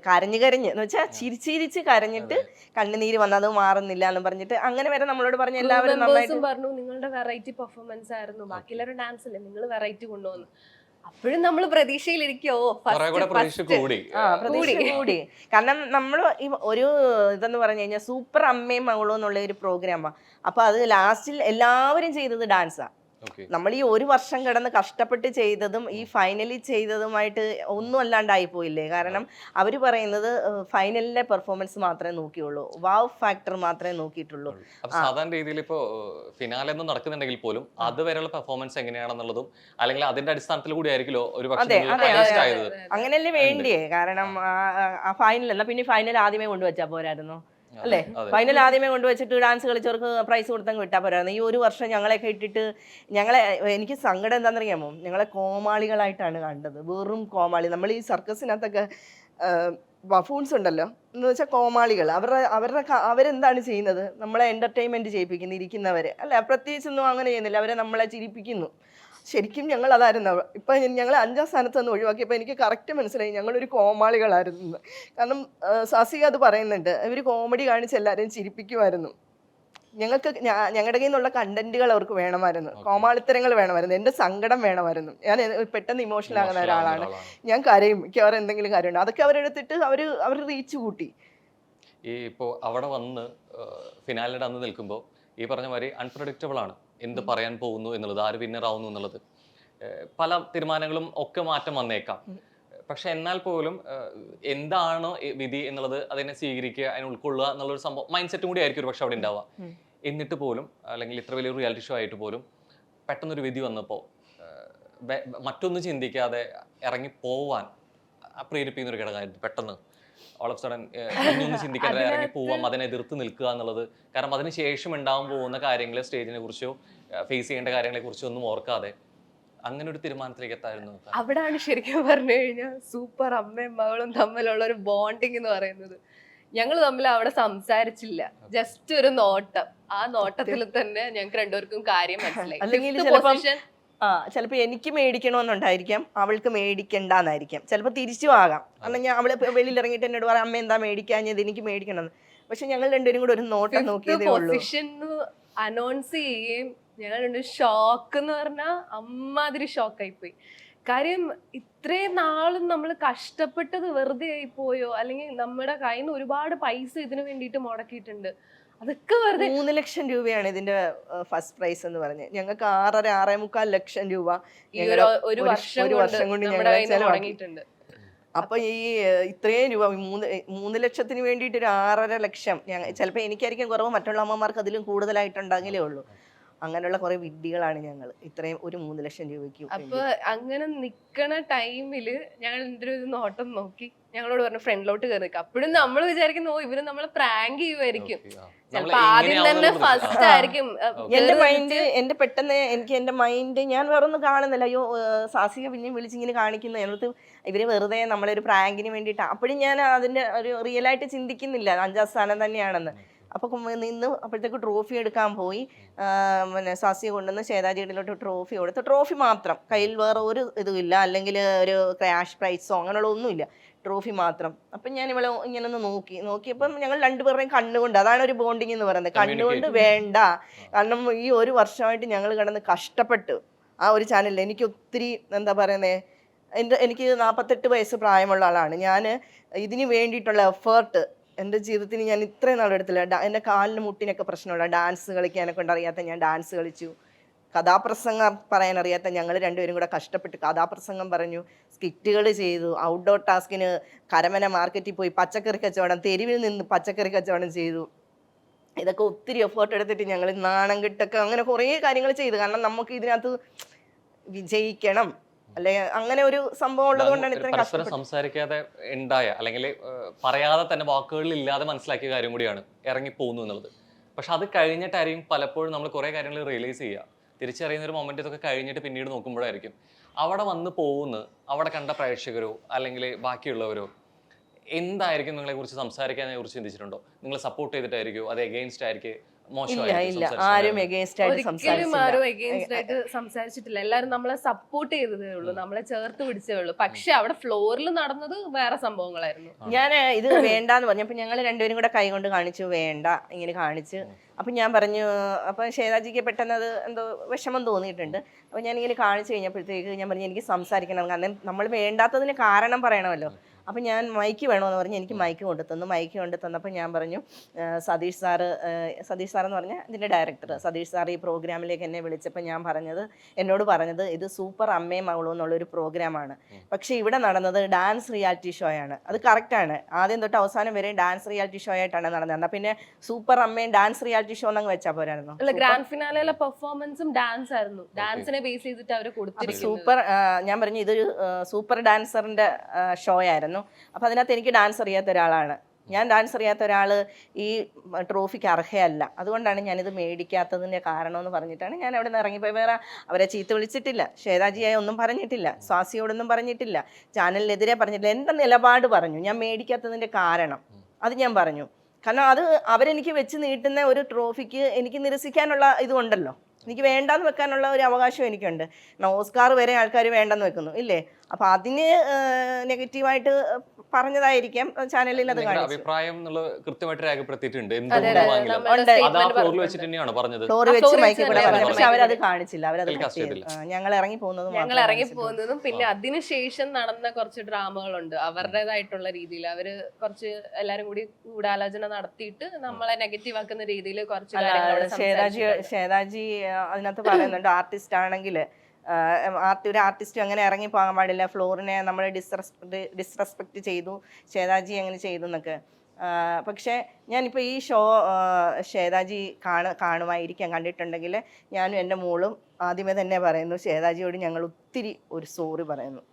കരഞ്ഞ് എന്ന് വെച്ചാൽ ചിരിച്ചിരിച്ച് കരഞ്ഞിട്ട് കണ്ണുനീര് വന്നത് മാറുന്നില്ല എന്ന് പറഞ്ഞിട്ട് അങ്ങനെ വരെ നമ്മളോട് പറഞ്ഞ എല്ലാവരും നന്നായിട്ട് പറഞ്ഞു നിങ്ങളുടെ വെറൈറ്റി പെർഫോമൻസ് ആയിരുന്നു, ബാക്കിയുള്ളവരുടെ ഡാൻസ് അല്ലേ നിങ്ങൾ വെറൈറ്റി കൊണ്ടുവന്നു. അപ്പോഴും നമ്മൾ പ്രതീക്ഷയിലിരിക്കോ പ്രതീക്ഷ കൂടി. പ്രതീക്ഷ കൂടി. കാരണം നമ്മൾ ഒരു ഇതെന്ന് പറഞ്ഞു കഴിഞ്ഞാൽ സൂപ്പർ അമ്മയും മകളും എന്നുള്ള ഒരു പ്രോഗ്രാമാണ്. അപ്പൊ അത് ലാസ്റ്റിൽ എല്ലാവരും ചെയ്തത് ഡാൻസാ. നമ്മൾ ഈ ഒരു വർഷം കിടന്ന് കഷ്ടപ്പെട്ട് ചെയ്തതും ഈ ഫൈനലി ചെയ്തതുമായിട്ട് ഒന്നും അല്ലാണ്ടായി പോയില്ലേ. കാരണം അവർ പറയുന്നത് ഫൈനലിലെ പെർഫോമൻസ് മാത്രമേ നോക്കിയുള്ളൂ, വാവ് ഫാക്ടർ മാത്രമേ നോക്കിയിട്ടുള്ളൂ. സാധാരണ രീതിയിൽ ഇപ്പോ ഫിനാലെ ഒന്നും നടക്കുന്നുണ്ടെങ്കിൽ പോലും അതുവരെയുള്ള പെർഫോമൻസ് എങ്ങനെയാണെന്നുള്ളതും അല്ലെങ്കിൽ അതിന്റെ അടിസ്ഥാനത്തിൽ കൂടി ആയിരിക്കുമല്ലോ ഒരു അങ്ങനെയല്ലേ വേണ്ടിയേ. കാരണം ആ ഫൈനൽ അല്ല പിന്നെ ഫൈനൽ ആദ്യമേ കൊണ്ടുവച്ചാ പോരായിരുന്നോ അല്ലേ? ഫൈനൽ ആദ്യമേ കൊണ്ടുവച്ചിട്ട് ഡാൻസ് കളിച്ചവർക്ക് പ്രൈസ് കൊടുത്തങ്ങ് വിട്ടാൽ പോരായിരുന്നു. ഈ ഒരു വർഷം ഞങ്ങളെയൊക്കെ ഇട്ടിട്ട് എനിക്ക് സങ്കടം എന്താണെന്നറിയാമോ, ഞങ്ങളെ കോമാളികളായിട്ടാണ് കണ്ടത്. വെറും കോമാളി. നമ്മൾ ഈ സർക്കസിനകത്തൊക്കെ ബഫൂൺസ് ഉണ്ടല്ലോ എന്ന് വെച്ചാൽ കോമാളികൾ. അവരെന്താണ് ചെയ്യുന്നത്? നമ്മളെ എന്റർടൈൻമെന്റ് ചെയ്യിപ്പിക്കുന്നു ഇരിക്കുന്നവരെ അല്ല, പ്രത്യേകിച്ചൊന്നും അങ്ങനെ ചെയ്യുന്നില്ല. അവരെ നമ്മളെ ചിരിപ്പിക്കുന്നു. ശരിക്കും ഞങ്ങൾ അതായിരുന്നു. ഇപ്പം ഞങ്ങൾ 5ാം സ്ഥാനത്ത് നിന്ന് ഒഴിവാക്കിയപ്പോൾ എനിക്ക് കറക്റ്റ് മനസ്സിലായി ഞങ്ങളൊരു കോമാളികളായിരുന്നു. കാരണം സാസിക അത് പറയുന്നുണ്ട്, ഇവർ കോമഡി കാണിച്ച് എല്ലാവരെയും ചിരിപ്പിക്കുമായിരുന്നു. ഞങ്ങൾക്ക് ഞങ്ങളുടെ കയ്യിൽ നിന്നുള്ള കണ്ടന്റുകൾ അവർക്ക് വേണമായിരുന്നു, കോമാളിത്തരങ്ങൾ വേണമായിരുന്നു, എൻ്റെ സങ്കടം വേണമായിരുന്നു. ഞാൻ പെട്ടെന്ന് ഇമോഷണൽ ആകുന്ന ഒരാളാണ്, ഞാൻ കരയും, എനിക്ക് അവർ എന്തെങ്കിലും കാര്യമുണ്ട്, അതൊക്കെ അവരെടുത്തിട്ട് അവർ റീച്ച് കൂട്ടി. ഈ ഇപ്പോൾ അവിടെ വന്ന് ഫിനാലിൻ്റെ അന്ന് നിൽക്കുമ്പോൾ ഈ പറഞ്ഞ മാതിരി അൺപ്രഡിക്റ്റബിൾ ആണ് എന്ത് പറയാൻ പോകുന്നു എന്നുള്ളത്, ആര് വിന്നർ ആവുന്നു എന്നുള്ളത്. പല തീരുമാനങ്ങളും ഒക്കെ മാറ്റം വന്നേക്കാം. പക്ഷെ എന്നാൽ പോലും എന്താണ് വിധി എന്നുള്ളത് അതിനെ സ്വീകരിക്കുക, അതിനെ ഉൾക്കൊള്ളുക എന്നുള്ളൊരു സംഭവം മൈൻഡ് സെറ്റും കൂടി ആയിരിക്കും ഒരു പക്ഷെ അവിടെ ഉണ്ടാവുക. എന്നിട്ട് പോലും അല്ലെങ്കിൽ ഇത്ര വലിയൊരു റിയാലിറ്റി ഷോ ആയിട്ട് പോലും പെട്ടെന്നൊരു വിധി വന്നപ്പോൾ മറ്റൊന്നും ചിന്തിക്കാതെ ഇറങ്ങി പോവാൻ പ്രേരിപ്പിക്കുന്ന ഒരു ഘടകമായിരുന്നു. പെട്ടെന്ന് ഓൾ ഓഫ് സഡൻ ഒന്നും ചിന്തിക്കാതെ ഇറങ്ങി പോവാം, അതിനെ എതിർത്ത് നിൽക്കുക എന്നുള്ളത്. കാരണം അതിന് ശേഷം ഉണ്ടാവാൻ പോകുന്ന കാര്യങ്ങൾ, സ്റ്റേജിനെ കുറിച്ചോ ഫേസ് ചെയ്യേണ്ട കാര്യങ്ങളെ കുറിച്ചോ ഒന്നും ഓർക്കാതെ അങ്ങനെ ഒരു തീരുമാനത്തിലേക്ക് എത്തായിരുന്നു. അവിടാണ് ശരിക്കും പറഞ്ഞു കഴിഞ്ഞാൽ സൂപ്പർ അമ്മയും മകളും തമ്മിലുള്ള ഒരു ബോണ്ടിങ് എന്ന് പറയുന്നത്. ഞങ്ങൾ തമ്മിൽ അവിടെ സംസാരിച്ചില്ല, ജസ്റ്റ് ഒരു നോട്ടം. ആ നോട്ടത്തിൽ തന്നെ ഞങ്ങൾക്ക് രണ്ടുപേർക്കും കാര്യം മനസ്സിലായി. ചിലപ്പോൾ എനിക്ക് മേടിക്കണമെന്നുണ്ടായിരിക്കാം, അവൾക്ക് മേടിക്കണ്ടെന്നായിരിക്കാം, ചിലപ്പോൾ തിരിച്ചും ആകാം. കാരണം ഞാൻ അവള് വെളിയിൽ ഇറങ്ങിയിട്ട് എന്നോട് പറയാം അമ്മ എന്താ മേടിക്കാഞ്ഞത്, എനിക്ക് മേടിക്കണമെന്ന്. പക്ഷെ ഞങ്ങൾ രണ്ടുപേരും കൂടെ ഒരു നോട്ടം നോക്കിയതേ ഉള്ളൂ. അനൗൺസ് ചെയ്യുകയും ഞങ്ങൾ രണ്ടും ഷോക്ക് എന്ന് പറഞ്ഞാൽ അമ്മാതിരി ഷോക്കായി പോയി. കാര്യം ഇത്രയും നാളും നമ്മൾ കഷ്ടപ്പെട്ടത് വെറുതെ ആയി പോയോ, അല്ലെങ്കിൽ നമ്മുടെ കയ്യിൽ നിന്ന് ഒരുപാട് പൈസ ഇതിനു വേണ്ടിയിട്ട് മുടക്കിയിട്ടുണ്ട്, അതൊക്കെ വെറുതെ. 3 ലക്ഷം രൂപയാണ് ഇതിന്റെ ഫസ്റ്റ് പ്രൈസ് എന്ന് പറഞ്ഞത്. ഞങ്ങൾക്ക് 6.5 ലക്ഷം രൂപ ഒരു വർഷം കൊണ്ട് ഞങ്ങൾ ചെലവാക്കിയിട്ടുണ്ട്. അപ്പൊ ഈ ഇത്രയും രൂപ 3 ലക്ഷത്തിന് വേണ്ടിയിട്ട് ഒരു 6.5 ലക്ഷം ചിലപ്പോൾ എനിക്കായിരിക്കും കുറവ്, മറ്റുള്ള അമ്മമാർക്ക് അതിലും കൂടുതലായിട്ടുണ്ടെങ്കിലേ ഉള്ളൂ. അങ്ങനെയുള്ള കുറെ വിഡ്ഢികളാണ് ഞങ്ങൾ ഇത്രയും ഒരു 3 ലക്ഷം രൂപയ്ക്ക്. അപ്പൊ അങ്ങനെ നിക്കണ ടൈമില് ഞങ്ങൾ എന്തൊരു നോട്ടം നോക്കി ഞങ്ങളോട് പറഞ്ഞു ഫ്രണ്ടിലോട്ട് കയറി. അപ്പോഴും നമ്മൾ വിചാരിക്കുന്നു ഇവര് നമ്മളെ പ്രാങ്ക് ചെയ്യുമായിരിക്കും, ചിലപ്പോ ആദ്യം തന്നെ ഫസ്റ്റ് ആയിരിക്കും. എന്റെ മൈൻഡ് എന്റെ മൈൻഡ് ഞാൻ വേറെ ഒന്നും കാണുന്നില്ല. അയ്യോ സാസിക പിന്നെ വിളിച്ചിങ്ങനെ കാണിക്കുന്നു, അതിനകത്ത് ഇവര് വെറുതെ നമ്മളൊരു പ്രാങ്കിന് വേണ്ടിയിട്ട്. അപ്പോഴും ഞാൻ അതിന്റെ ഒരു റിയലായിട്ട് ചിന്തിക്കുന്നില്ല 5ാം സ്ഥാനം തന്നെയാണെന്ന്. അപ്പൊ നിന്ന് അപ്പോഴത്തേക്ക് ട്രോഫി എടുക്കാൻ പോയി. പിന്നെ സാസിയെ കൊണ്ടുവന്ന് ശ്വേതാജിയിലോട്ട് ട്രോഫി കൊടുത്തു. ട്രോഫി മാത്രം, കയ്യിൽ വേറെ ഒരു ഇതുമില്ല, അല്ലെങ്കിൽ ഒരു ക്യാഷ് പ്രൈസോ അങ്ങനെയുള്ള ഒന്നുമില്ല, ട്രോഫി മാത്രം. അപ്പം ഞാൻ ഇവളെ ഇങ്ങനെ ഒന്ന് നോക്കിയപ്പം ഞങ്ങൾ രണ്ടുപേരുടെയും കണ്ണുകൊണ്ട്, അതാണ് ഒരു ബോണ്ടിങ് എന്ന് പറയുന്നത്. കണ്ണുകൊണ്ട് വേണ്ട, കാരണം ഈ ഒരു വർഷമായിട്ട് ഞങ്ങൾ കിടന്ന് കഷ്ടപ്പെട്ടു ആ ഒരു ചാനലിൽ. എനിക്ക് ഒത്തിരി എന്താ പറയുന്നത്, എനിക്ക് 48 വയസ്സ് പ്രായമുള്ള ആളാണ് ഞാൻ. ഇതിന് വേണ്ടിയിട്ടുള്ള എഫേർട്ട് എൻ്റെ ജീവിതത്തിൽ ഞാൻ ഇത്രയും നാളെടുത്തില്ല. എൻ്റെ കാലിന് മുട്ടിനൊക്കെ പ്രശ്നമുള്ള, ഡാൻസ് കളിക്കാനൊക്കെ കൊണ്ടറിയാത്ത ഞാൻ ഡാൻസ് കളിച്ചു. കഥാപ്രസംഗം പറയാനറിയാത്ത ഞങ്ങൾ രണ്ടുപേരും കൂടെ കഷ്ടപ്പെട്ട് കഥാപ്രസംഗം പറഞ്ഞു, സ്കിറ്റുകൾ ചെയ്തു, ഔട്ട്ഡോർ ടാസ്കിന് കരമന മാർക്കറ്റിൽ പോയി പച്ചക്കറി കച്ചവടം, തെരുവിൽ നിന്ന് പച്ചക്കറി കച്ചവടം ചെയ്തു. ഇതൊക്കെ ഒത്തിരി എഫേർട്ട് എടുത്തിട്ട് ഞങ്ങൾ നാണം കെട്ടൊക്കെ അങ്ങനെ കുറേ കാര്യങ്ങൾ ചെയ്തു. കാരണം നമുക്ക് ഇതിനകത്ത് വിജയിക്കണം, അല്ലെ അങ്ങനെ ഒരു സംഭവം ഉള്ളത് കൊണ്ടാണ് ഇത്രയും പരസ്പരം കഷ്ടപ്പെട്ടത്. സംസാരിക്കാതെ ഉണ്ടായ അല്ലെങ്കിൽ പറയാതെ തന്നെ വാക്കുകളിൽ ഇല്ലാതെ മനസ്സിലാക്കിയ കാര്യം കൂടിയാണ് ഇറങ്ങി പോകുന്നു എന്നുള്ളത്. പക്ഷെ അത് കഴിഞ്ഞിട്ടായിരിക്കും പലപ്പോഴും നമ്മൾ കുറെ കാര്യങ്ങൾ റിയലൈസ് ചെയ്യുക. തിരിച്ചറിയുന്ന ഒരു മൊമെന്റ് ഇതൊക്കെ കഴിഞ്ഞിട്ട് പിന്നീട് നോക്കുമ്പോഴായിരിക്കും അവിടെ വന്ന് പോകുന്ന അവിടെ കണ്ട പ്രേക്ഷകരോ അല്ലെങ്കിൽ ബാക്കിയുള്ളവരോ എന്തായിരിക്കും നിങ്ങളെ കുറിച്ച് സംസാരിക്കാനെ കുറിച്ച് ചിന്തിച്ചിട്ടുണ്ടോ? നിങ്ങൾ സപ്പോർട്ട് ചെയ്തിട്ടായിരിക്കോ അത് എഗെയിൻസ്റ്റ് ആയിരിക്കും ഇല്ല ആരും എഗെയിൻസ്റ്റ് ആയിട്ട് ഒരിക്കലും സംസാരിച്ചില്ല. ആരും എഗെയിൻസ്റ്റ് ആയിട്ട് സംസാരിച്ചിട്ടില്ല. എല്ലാരും നമ്മളെ സപ്പോർട്ട് ചെയ്തതേ ഉള്ളൂ, നമ്മളെ ചേർത്ത് പിടിച്ചേ ഉള്ളൂ. പക്ഷെ അവിടെ ഫ്ലോറിൽ നടന്നത് വേറെ സംഭവങ്ങളായിരുന്നു. ഞാൻ ഇത് വേണ്ടാന്ന് പറഞ്ഞു. അപ്പൊ ഞങ്ങൾ രണ്ടുപേരും കൂടെ കൈ കൊണ്ട് കാണിച്ചു വേണ്ട, ഇങ്ങനെ കാണിച്ച്. അപ്പൊ ഞാൻ പറഞ്ഞു, അപ്പൊ ശ്വേതാജിക്ക് പെട്ടെന്ന് അത് എന്തോ വിഷമം തോന്നിയിട്ടുണ്ട്. അപ്പൊ ഞാൻ ഇങ്ങനെ കാണിച്ചു കഴിഞ്ഞപ്പോഴത്തേക്ക് ഞാൻ പറഞ്ഞു എനിക്ക് സംസാരിക്കണം, കാരണം നമ്മൾ വേണ്ടാത്തതിന് കാരണം പറയണമല്ലോ. അപ്പം ഞാൻ മൈക്ക് വേണമെന്ന് പറഞ്ഞ് എനിക്ക് മൈക്ക് കൊണ്ടു തന്നപ്പോൾ ഞാൻ പറഞ്ഞു സതീഷ് സാറെന്ന് പറഞ്ഞാൽ ഇതിൻ്റെ ഡയറക്ടർ സതീഷ് സാർ ഈ പ്രോഗ്രാമിലേക്ക് എന്നെ വിളിച്ചപ്പോൾ എന്നോട് പറഞ്ഞത് ഇത് സൂപ്പർ അമ്മയും മകളും എന്നുള്ളൊരു പ്രോഗ്രാമാണ്. പക്ഷേ ഇവിടെ നടന്നത് ഡാൻസ് റിയാലിറ്റി ഷോ ആണ്. അത് കറക്റ്റാണ്, ആദ്യം തൊട്ട് അവസാനം വരെ ഡാൻസ് റിയാലിറ്റി ഷോ ആയിട്ടാണ് നടന്നത്. എന്നാൽ പിന്നെ സൂപ്പർ അമ്മയും ഡാൻസ് റിയാലിറ്റി ഷോ എന്നങ്ങ് വെച്ചാൽ പോരായിരുന്നു. അല്ല, ഗ്രാൻഡ് ഫിനാലയിലെ പെർഫോമൻസും ഡാൻസ് ആയിരുന്നു. ഡാൻസിനെ ബേസ് ചെയ്തിട്ട് അവർ കൊടുത്തിരിക്കുന്നത്. സൂപ്പർ ഞാൻ പറഞ്ഞു ഇതൊരു സൂപ്പർ ഡാൻസറിൻ്റെ ഷോ ആയിരുന്നു. അപ്പം അതിനകത്ത് എനിക്ക് ഡാൻസ് അറിയാത്ത ഒരാളാണ്. ഞാൻ ഡാൻസ് അറിയാത്ത ഒരാൾ ഈ ട്രോഫിക്ക് അർഹയല്ല. അതുകൊണ്ടാണ് ഞാനിത് മേടിക്കാത്തതിൻ്റെ കാരണമെന്ന് പറഞ്ഞിട്ടാണ് ഞാൻ അവിടെ നിന്ന് ഇറങ്ങിപ്പോയി. വേറെ അവരെ ചീത്ത വിളിച്ചിട്ടില്ല, ശ്വേതാജിയായി ഒന്നും പറഞ്ഞിട്ടില്ല, സ്വാസിയോടൊന്നും പറഞ്ഞിട്ടില്ല, ചാനലിനെതിരെ പറഞ്ഞിട്ടില്ല. എൻ്റെ നിലപാട് പറഞ്ഞു, ഞാൻ മേടിക്കാത്തതിൻ്റെ കാരണം അത് ഞാൻ പറഞ്ഞു. കാരണം അത് അവരെനിക്ക് വെച്ച് നീട്ടുന്ന ഒരു ട്രോഫിക്ക് എനിക്ക് നിരസിക്കാനുള്ള ഇതുണ്ടല്ലോ, എനിക്ക് വേണ്ടാന്ന് വെക്കാനുള്ള ഒരു അവകാശം എനിക്കുണ്ട്. ഓസ്കാർ വരെ ആൾക്കാർ വേണ്ടെന്ന് വെക്കുന്നു ഇല്ലേ? അപ്പൊ അതിന് നെഗറ്റീവായിട്ട് പറഞ്ഞതായിരിക്കാം ചാനലിൽ അത് അഭിപ്രായം കൃത്യമായിട്ട് രേഖപ്പെടുത്തിയിട്ടുണ്ട്. ഫ്ലോറിൽ വെച്ച് മൈക്കിൽ കൂടെ പറഞ്ഞു. പക്ഷെ അവരത് കാണിച്ചില്ല, അവരത് ഞങ്ങൾ ഇറങ്ങി പോകുന്നതും പിന്നെ അതിനുശേഷം നടന്ന കുറച്ച് ഡ്രാമകളുണ്ട് അവരുടേതായിട്ടുള്ള രീതിയിൽ. അവര് കുറച്ച് എല്ലാരും കൂടി ഗൂഢാലോചന നടത്തിയിട്ട് നമ്മളെ നെഗറ്റീവ് ആക്കുന്ന രീതിയിൽ കുറച്ച് ശ്വേതാജി അതിനകത്ത് പറയുന്നുണ്ട് ആർട്ടിസ്റ്റ് ആണെങ്കിൽ ഒരു ആർട്ടിസ്റ്റ് അങ്ങനെ ഇറങ്ങി പോകാൻ പാടില്ല, ഫ്ലോറിനെ നമ്മൾ ഡിസ്റെസ്പെക്റ്റ് ചെയ്തു, ശ്വേതാജി അങ്ങനെ ചെയ്തു എന്നൊക്കെ. പക്ഷേ ഞാനിപ്പോൾ ഈ ഷോ ശ്വേതാജി കാണുമായിരിക്കാം, കണ്ടിട്ടുണ്ടെങ്കിൽ ഞാനും എൻ്റെ മോളും ആദ്യമേ തന്നെ പറയുന്നു ശ്വേതാജിയോട് ഞങ്ങൾ ഒത്തിരി ഒരു സോറി പറയുന്നു.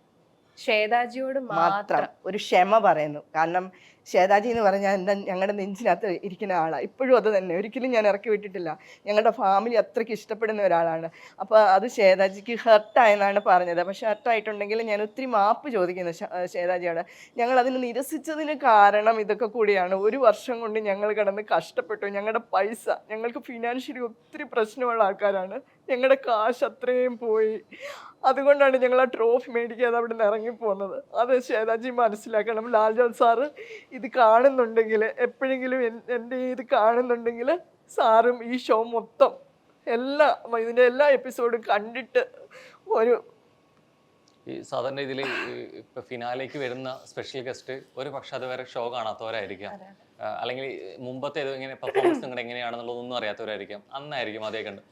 ശ്വേതാജിയോട് മാത്രം ഒരു ക്ഷമ പറയുന്നു. കാരണം ശ്വേതാജി എന്ന് പറഞ്ഞാൽ ഞങ്ങളുടെ നെഞ്ചിനകത്ത് ഇരിക്കുന്ന ആളാണ്. ഇപ്പോഴും അത് തന്നെ, ഒരിക്കലും ഞാൻ ഇറക്കി വിട്ടിട്ടില്ല. ഞങ്ങളുടെ ഫാമിലി അത്രയ്ക്ക് ഇഷ്ടപ്പെടുന്ന ഒരാളാണ്. അപ്പോൾ അത് ശ്വേതാജിക്ക് ഹർട്ടായെന്നാണ് പറഞ്ഞത്. പക്ഷെ ഹർട്ടായിട്ടുണ്ടെങ്കിൽ ഞാൻ ഒത്തിരി മാപ്പ് ചോദിക്കുന്നു ശ്വേതാജിയോട്. ഞങ്ങൾ അതിന് നിരസിച്ചതിന് കാരണം ഇതൊക്കെ കൂടിയാണ്. ഒരു വർഷം കൊണ്ട് ഞങ്ങൾ കിടന്ന് കഷ്ടപ്പെട്ടു. ഞങ്ങളുടെ പൈസ, ഞങ്ങൾക്ക് ഫിനാൻഷ്യലി ഒത്തിരി പ്രശ്നമുള്ള ആൾക്കാരാണ്, ഞങ്ങളുടെ കാശ് അത്രയും പോയി. അതുകൊണ്ടാണ് ഞങ്ങൾ ആ ട്രോഫി മേടിക്കാതെ അവിടെ നിന്ന് ഇറങ്ങിപ്പോകുന്നത്. അത് ശ്വേതാജി മനസ്സിലാക്കണം. ലാൽജോസ് സാറ് ഇത് കാണുന്നുണ്ടെങ്കിൽ, എപ്പോഴെങ്കിലും എൻ്റെ ഇത് കാണുന്നുണ്ടെങ്കിൽ സാറും ഈ ഷോ മൊത്തം ഇതിൻ്റെ എല്ലാ എപ്പിസോഡും കണ്ടിട്ട് ഒരു ഈ സാധാരണ ഇതിൽ ഇപ്പം ഫിനാലേക്ക് വരുന്ന സ്പെഷ്യൽ ഗസ്റ്റ് ഒരു പക്ഷെ അതുവരെ ഷോ കാണാത്തവരായിരിക്കാം, അല്ലെങ്കിൽ മുമ്പത്തെ ഇങ്ങനെ പെർഫോമൻസ് നിങ്ങളുടെ എങ്ങനെയാണെന്നുള്ളതൊന്നും അറിയാത്തവരായിരിക്കാം. അന്നായിരിക്കും അതേ കണ്ട്.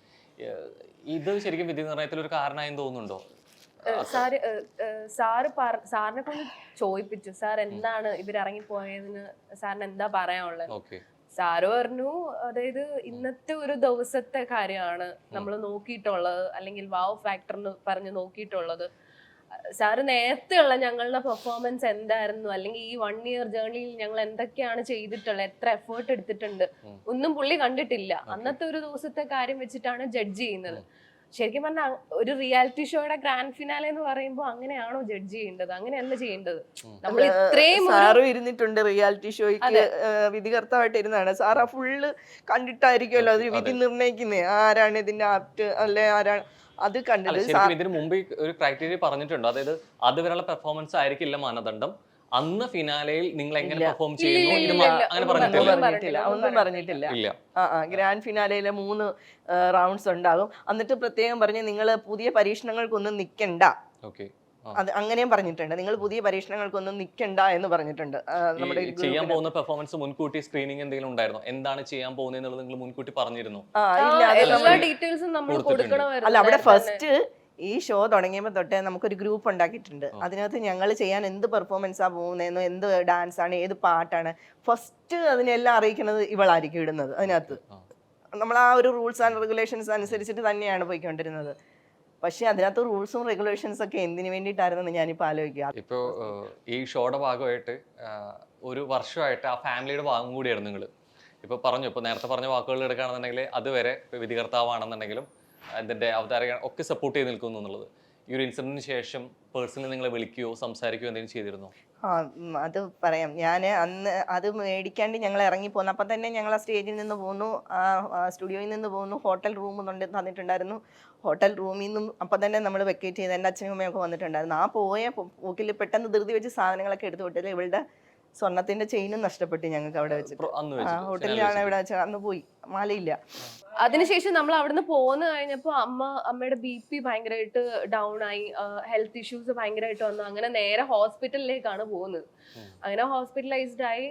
ഇത് ശരിക്കും വിധി നിർണയത്തിൽ ഒരു കാരണമായെന്ന് തോന്നുന്നുണ്ടോ? സാറിനെ കൊണ്ട് ചോദിപ്പിച്ചു, സാർ എന്താണ് ഇവരിറങ്ങിപ്പോയതിന് സാറിന് എന്താ പറയാനുള്ളത്? സാറ് പറഞ്ഞു, അതായത് ഇന്നത്തെ ഒരു ദിവസത്തെ കാര്യമാണ് നമ്മൾ നോക്കിയിട്ടുള്ളത്, അല്ലെങ്കിൽ വാവ് ഫാക്ടറിന് പറഞ്ഞ് നോക്കിയിട്ടുള്ളത്. സാറ് നേരത്തെയുള്ള ഞങ്ങളുടെ പെർഫോമൻസ് എന്തായിരുന്നു, അല്ലെങ്കിൽ ഈ 1 year ജേർണിയിൽ ഞങ്ങൾ എന്തൊക്കെയാണ് ചെയ്തിട്ടുള്ളത്, എത്ര എഫേർട്ട് എടുത്തിട്ടുണ്ട്, ഒന്നും പുള്ളി കണ്ടിട്ടില്ല. അന്നത്തെ ഒരു ദിവസത്തെ കാര്യം വെച്ചിട്ടാണ് ജഡ്ജ് ചെയ്യുന്നത്. ശരിക്കും പറഞ്ഞാൽ ഒരു റിയാലിറ്റി ഷോയുടെ ഗ്രാൻഡ് ഫിനാലെ എന്ന് പറയുമ്പോൾ അങ്ങനെയാണോ ജഡ്ജ് ചെയ്യേണ്ടത്? അങ്ങനെയല്ല ചെയ്യേണ്ടത്. നമ്മൾ ഇത്രയും ഇരുന്നിട്ടുണ്ട് റിയാലിറ്റി ഷോയ്ക്ക് വിധികർത്താവായിട്ട് ഇരുന്നാണ് സാർ. ആ ഫുള്ള് കണ്ടിട്ടായിരിക്കുമല്ലോ അത് വിധി നിർണ്ണയിക്കുന്നത്, ആരാണ് ഇതിന്റെ ആപ്റ്റ് അല്ലെ ആരാണ് അത് കണ്ടത്. ഇതിന് മുമ്പ് ഒരു ക്രൈറ്റീരിയ പറഞ്ഞിട്ടുണ്ടോ? അതായത് അതുവരെയുള്ള പെർഫോമൻസ് ആയിരിക്കില്ല മാനദണ്ഡം, അന്ന് ഫിനാലയിൽ നിങ്ങൾ എങ്ങനെ പെർഫോം ചെയ്യുന്നു അങ്ങനെ പറഞ്ഞിട്ടില്ല, ഒന്നും പറഞ്ഞിട്ടില്ല. ഗ്രാൻഡ് ഫിനാലയിലെ 3 റൗണ്ട്സ് ഉണ്ടാകും. എന്നിട്ട് പ്രത്യേകം പറഞ്ഞ് നിങ്ങൾ പുതിയ പരീക്ഷണങ്ങൾക്കൊന്നും നിൽക്കണ്ട, അത് അങ്ങനെയും പറഞ്ഞിട്ടുണ്ട്. നിങ്ങൾ പുതിയ പരീക്ഷണങ്ങൾക്കൊന്നും നിൽക്കണ്ട എന്ന് പറഞ്ഞിട്ടുണ്ട്. നമ്മുടെ ചെയ്യാൻ പോകുന്ന പെർഫോമൻസ് മുൻകൂട്ടി സ്ക്രീനിങ് എന്തെങ്കിലും ഉണ്ടായിരുന്നോ? എന്താണ് ചെയ്യാൻ പോകുന്നത് നിങ്ങൾ മുൻകൂട്ടി പറഞ്ഞിരുന്നു? അല്ല, അവിടെ ഫസ്റ്റ് ഈ ഷോ തുടങ്ങിയപ്പോൾ തൊട്ടേ നമുക്കൊരു ഗ്രൂപ്പ് ഉണ്ടാക്കിയിട്ടുണ്ട്. അതിനകത്ത് ഞങ്ങൾ ചെയ്യാൻ എന്ത് പെർഫോമൻസാണ് പോകുന്നതെന്നോ, എന്ത് ഡാൻസ് ആണ്, ഏത് പാട്ടാണ്, ഫസ്റ്റ് അതിനെല്ലാം അറിയിക്കുന്നത് ഇവളായിരിക്കും ഇടുന്നത്. അതിനകത്ത് നമ്മൾ ആ ഒരു റൂൾസ് ആൻഡ് റെഗുലേഷൻസ് അനുസരിച്ചിട്ട് തന്നെയാണ് പോയിക്കൊണ്ടിരുന്നത്. പക്ഷെ അതിനകത്ത് റൂൾസും റെഗുലേഷൻസ് ഒക്കെ എന്തിനു വേണ്ടിയിട്ടായിരുന്നു ഞാനിപ്പോൾ ആലോചിക്കുക. ഇപ്പോൾ ഈ ഷോയുടെ ഭാഗമായിട്ട് ഒരു വർഷമായിട്ട് ആ ഫാമിലിയുടെ ഭാഗം കൂടിയായിരുന്നു നിങ്ങൾ. ഇപ്പോൾ പറഞ്ഞു, ഇപ്പോൾ നേരത്തെ പറഞ്ഞ വാക്കുകൾ എടുക്കുകയാണെന്നുണ്ടെങ്കിൽ അതുവരെ ഇപ്പോൾ വിധികർത്താവാണെന്നുണ്ടെങ്കിലും അതിൻ്റെ അവതാരക ഒക്കെ സപ്പോർട്ട് ചെയ്ത് നിൽക്കുന്നു എന്നുള്ളത്. ഈ ഒരു ഇൻസിഡന്റിന് ശേഷം പേഴ്സണലി നിങ്ങളെ വിളിക്കുകയോ സംസാരിക്കുകയോ എന്തെങ്കിലും ചെയ്തിരുന്നോ? അത് പറയാം. ഞാൻ അന്ന് അത് മേടിക്കാണ്ട് ഞങ്ങൾ ഇറങ്ങിപ്പോന്നു. അപ്പം തന്നെ ഞങ്ങൾ ആ സ്റ്റേജിൽ നിന്ന് പോന്നു, സ്റ്റുഡിയോയിൽ നിന്ന് പോന്നു. ഹോട്ടൽ റൂം തന്നിട്ടുണ്ടായിരുന്നു. ഹോട്ടൽ റൂമിൽ നിന്നും അപ്പം തന്നെ നമ്മൾ വെക്കേറ്റ് ചെയ്ത് എൻ്റെ അച്ഛനും അമ്മയൊക്കെ വന്നിട്ടുണ്ടായിരുന്നു. ആ പോയ പോക്കിൽ പെട്ടെന്ന് ധൃതി വെച്ച് സാധനങ്ങളൊക്കെ എടുത്തു വിട്ടില്ല. ഇവളുടെ സ്വർണത്തിന്റെ ചെയിനും നഷ്ടപ്പെട്ടു ഞങ്ങൾക്ക് അവിടെ വെച്ചിട്ട്. ഹോട്ടലിലാണ് ഇവിടെ വെച്ചാൽ അന്ന് പോയി, മാലയില്ല. അതിനുശേഷം നമ്മൾ അവിടുന്ന് പോന്നു കഴിഞ്ഞപ്പോൾ അമ്മയുടെ BP ഭയങ്കരമായിട്ട് ഡൗൺ ആയി, ഹെൽത്ത് ഇഷ്യൂസ് ഭയങ്കരമായിട്ട് വന്നു. അങ്ങനെ നേരെ ഹോസ്പിറ്റലിലേക്കാണ് പോകുന്നത്. അങ്ങനെ ഹോസ്പിറ്റലൈസ്ഡ് ആയി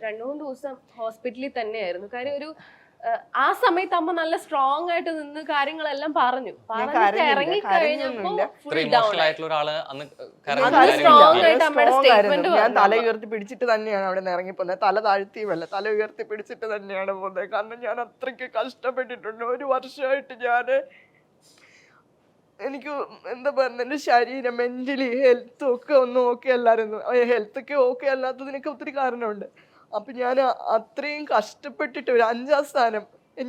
2-3 ദിവസം ഹോസ്പിറ്റലിൽ തന്നെയായിരുന്നു. കാര്യം ഒരു ആ സമയത്ത് അമ്മ നല്ല സ്ട്രോങ് ആയിട്ട് നിന്ന് കാര്യങ്ങളെല്ലാം പറഞ്ഞു ഇറങ്ങി കഴിഞ്ഞപ്പോ ഞാൻ തല ഉയർത്തി പിടിച്ചിട്ട് തന്നെയാണ് അവിടെ നിന്ന് ഇറങ്ങിപ്പോകുന്നത്. തല താഴ്ത്തിയുമല്ല, തല ഉയർത്തി പിടിച്ചിട്ട് തന്നെയാണ് പോകുന്നത്. കാരണം ഞാൻ അത്രയ്ക്ക് കഷ്ടപ്പെട്ടിട്ടുണ്ട്. 1 വർഷമായിട്ട് എനിക്ക് എന്താ പറയുക, എൻ്റെ ശരീരം മെന്റലി ഹെൽത്തും ഒക്കെ ഒന്നും ഓക്കെ അല്ലായിരുന്നു. ഹെൽത്തൊക്കെ ഓക്കെ അല്ലാത്തതിനൊക്കെ ഒത്തിരി കാരണമുണ്ട്. അപ്പം ഞാൻ അത്രയും കഷ്ടപ്പെട്ടിട്ട് ഒരു 5ാം സ്ഥാനം,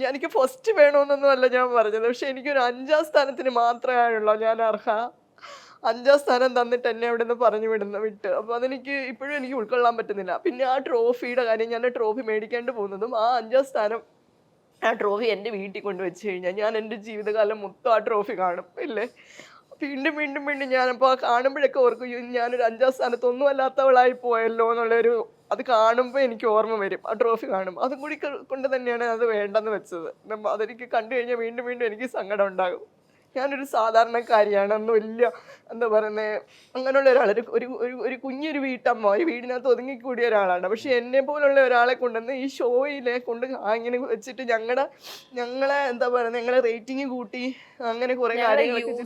എനിക്ക് ഫസ്റ്റ് വേണമെന്നൊന്നും അല്ല ഞാൻ പറഞ്ഞത്, പക്ഷെ എനിക്കൊരു 5ാം സ്ഥാനത്തിന് മാത്രമാണല്ലോ ഞാൻ അർഹ. 5ാം സ്ഥാനം തന്നിട്ട് എന്നെ അവിടെ നിന്ന് വിട്ട്. അപ്പോൾ അതെനിക്ക് ഇപ്പോഴും എനിക്ക് ഉൾക്കൊള്ളാൻ പറ്റുന്നില്ല. പിന്നെ ആ ട്രോഫിയുടെ കാര്യം, ഞാൻ ട്രോഫി മേടിക്കാണ്ട് പോകുന്നതും ആ 5ാം സ്ഥാനം, ആ ട്രോഫി എൻ്റെ വീട്ടിൽ കൊണ്ടുവച്ച് കഴിഞ്ഞാൽ ഞാൻ എൻ്റെ ജീവിതകാലം മൊത്തം ആ ട്രോഫി കാണും ഇല്ലേ. വീണ്ടും വീണ്ടും വീണ്ടും ഞാനപ്പോൾ കാണുമ്പോഴൊക്കെ ഓർക്കും, ഞാനൊരു 5ാം സ്ഥാനത്തൊന്നും അല്ലാത്തവളായി പോയല്ലോ എന്നുള്ളൊരു, അത് കാണുമ്പോൾ എനിക്ക് ഓർമ്മ വരും. ആ ട്രോഫി കാണും. അതും കൂടി കൊണ്ട് തന്നെയാണ് അത് വേണ്ടെന്ന് വെച്ചത്. അതെനിക്ക് കണ്ടു കഴിഞ്ഞാൽ വീണ്ടും വീണ്ടും എനിക്ക് സങ്കടം ഉണ്ടാകും. ഞാനൊരു സാധാരണക്കാരിയാണ്, ഒന്നും വലിയ എന്താ പറയുന്നത് അങ്ങനെയുള്ള ഒരാൾ, ഒരു കുഞ്ഞൊരു വീട്ടമ്മ, ഒരു വീടിനകത്ത് ഒതുങ്ങിക്കൂടിയ ഒരാളാണ്. പക്ഷെ എന്നെ പോലുള്ള ഒരാളെ കൊണ്ടുവന്ന് ഈ ഷോയിലെ ഇങ്ങനെ വെച്ചിട്ട് ഞങ്ങളെ എന്താ പറയുന്നത്, ഞങ്ങളെ റേറ്റിംഗ് കൂട്ടി അങ്ങനെ കുറെ കാര്യങ്ങളൊക്കെ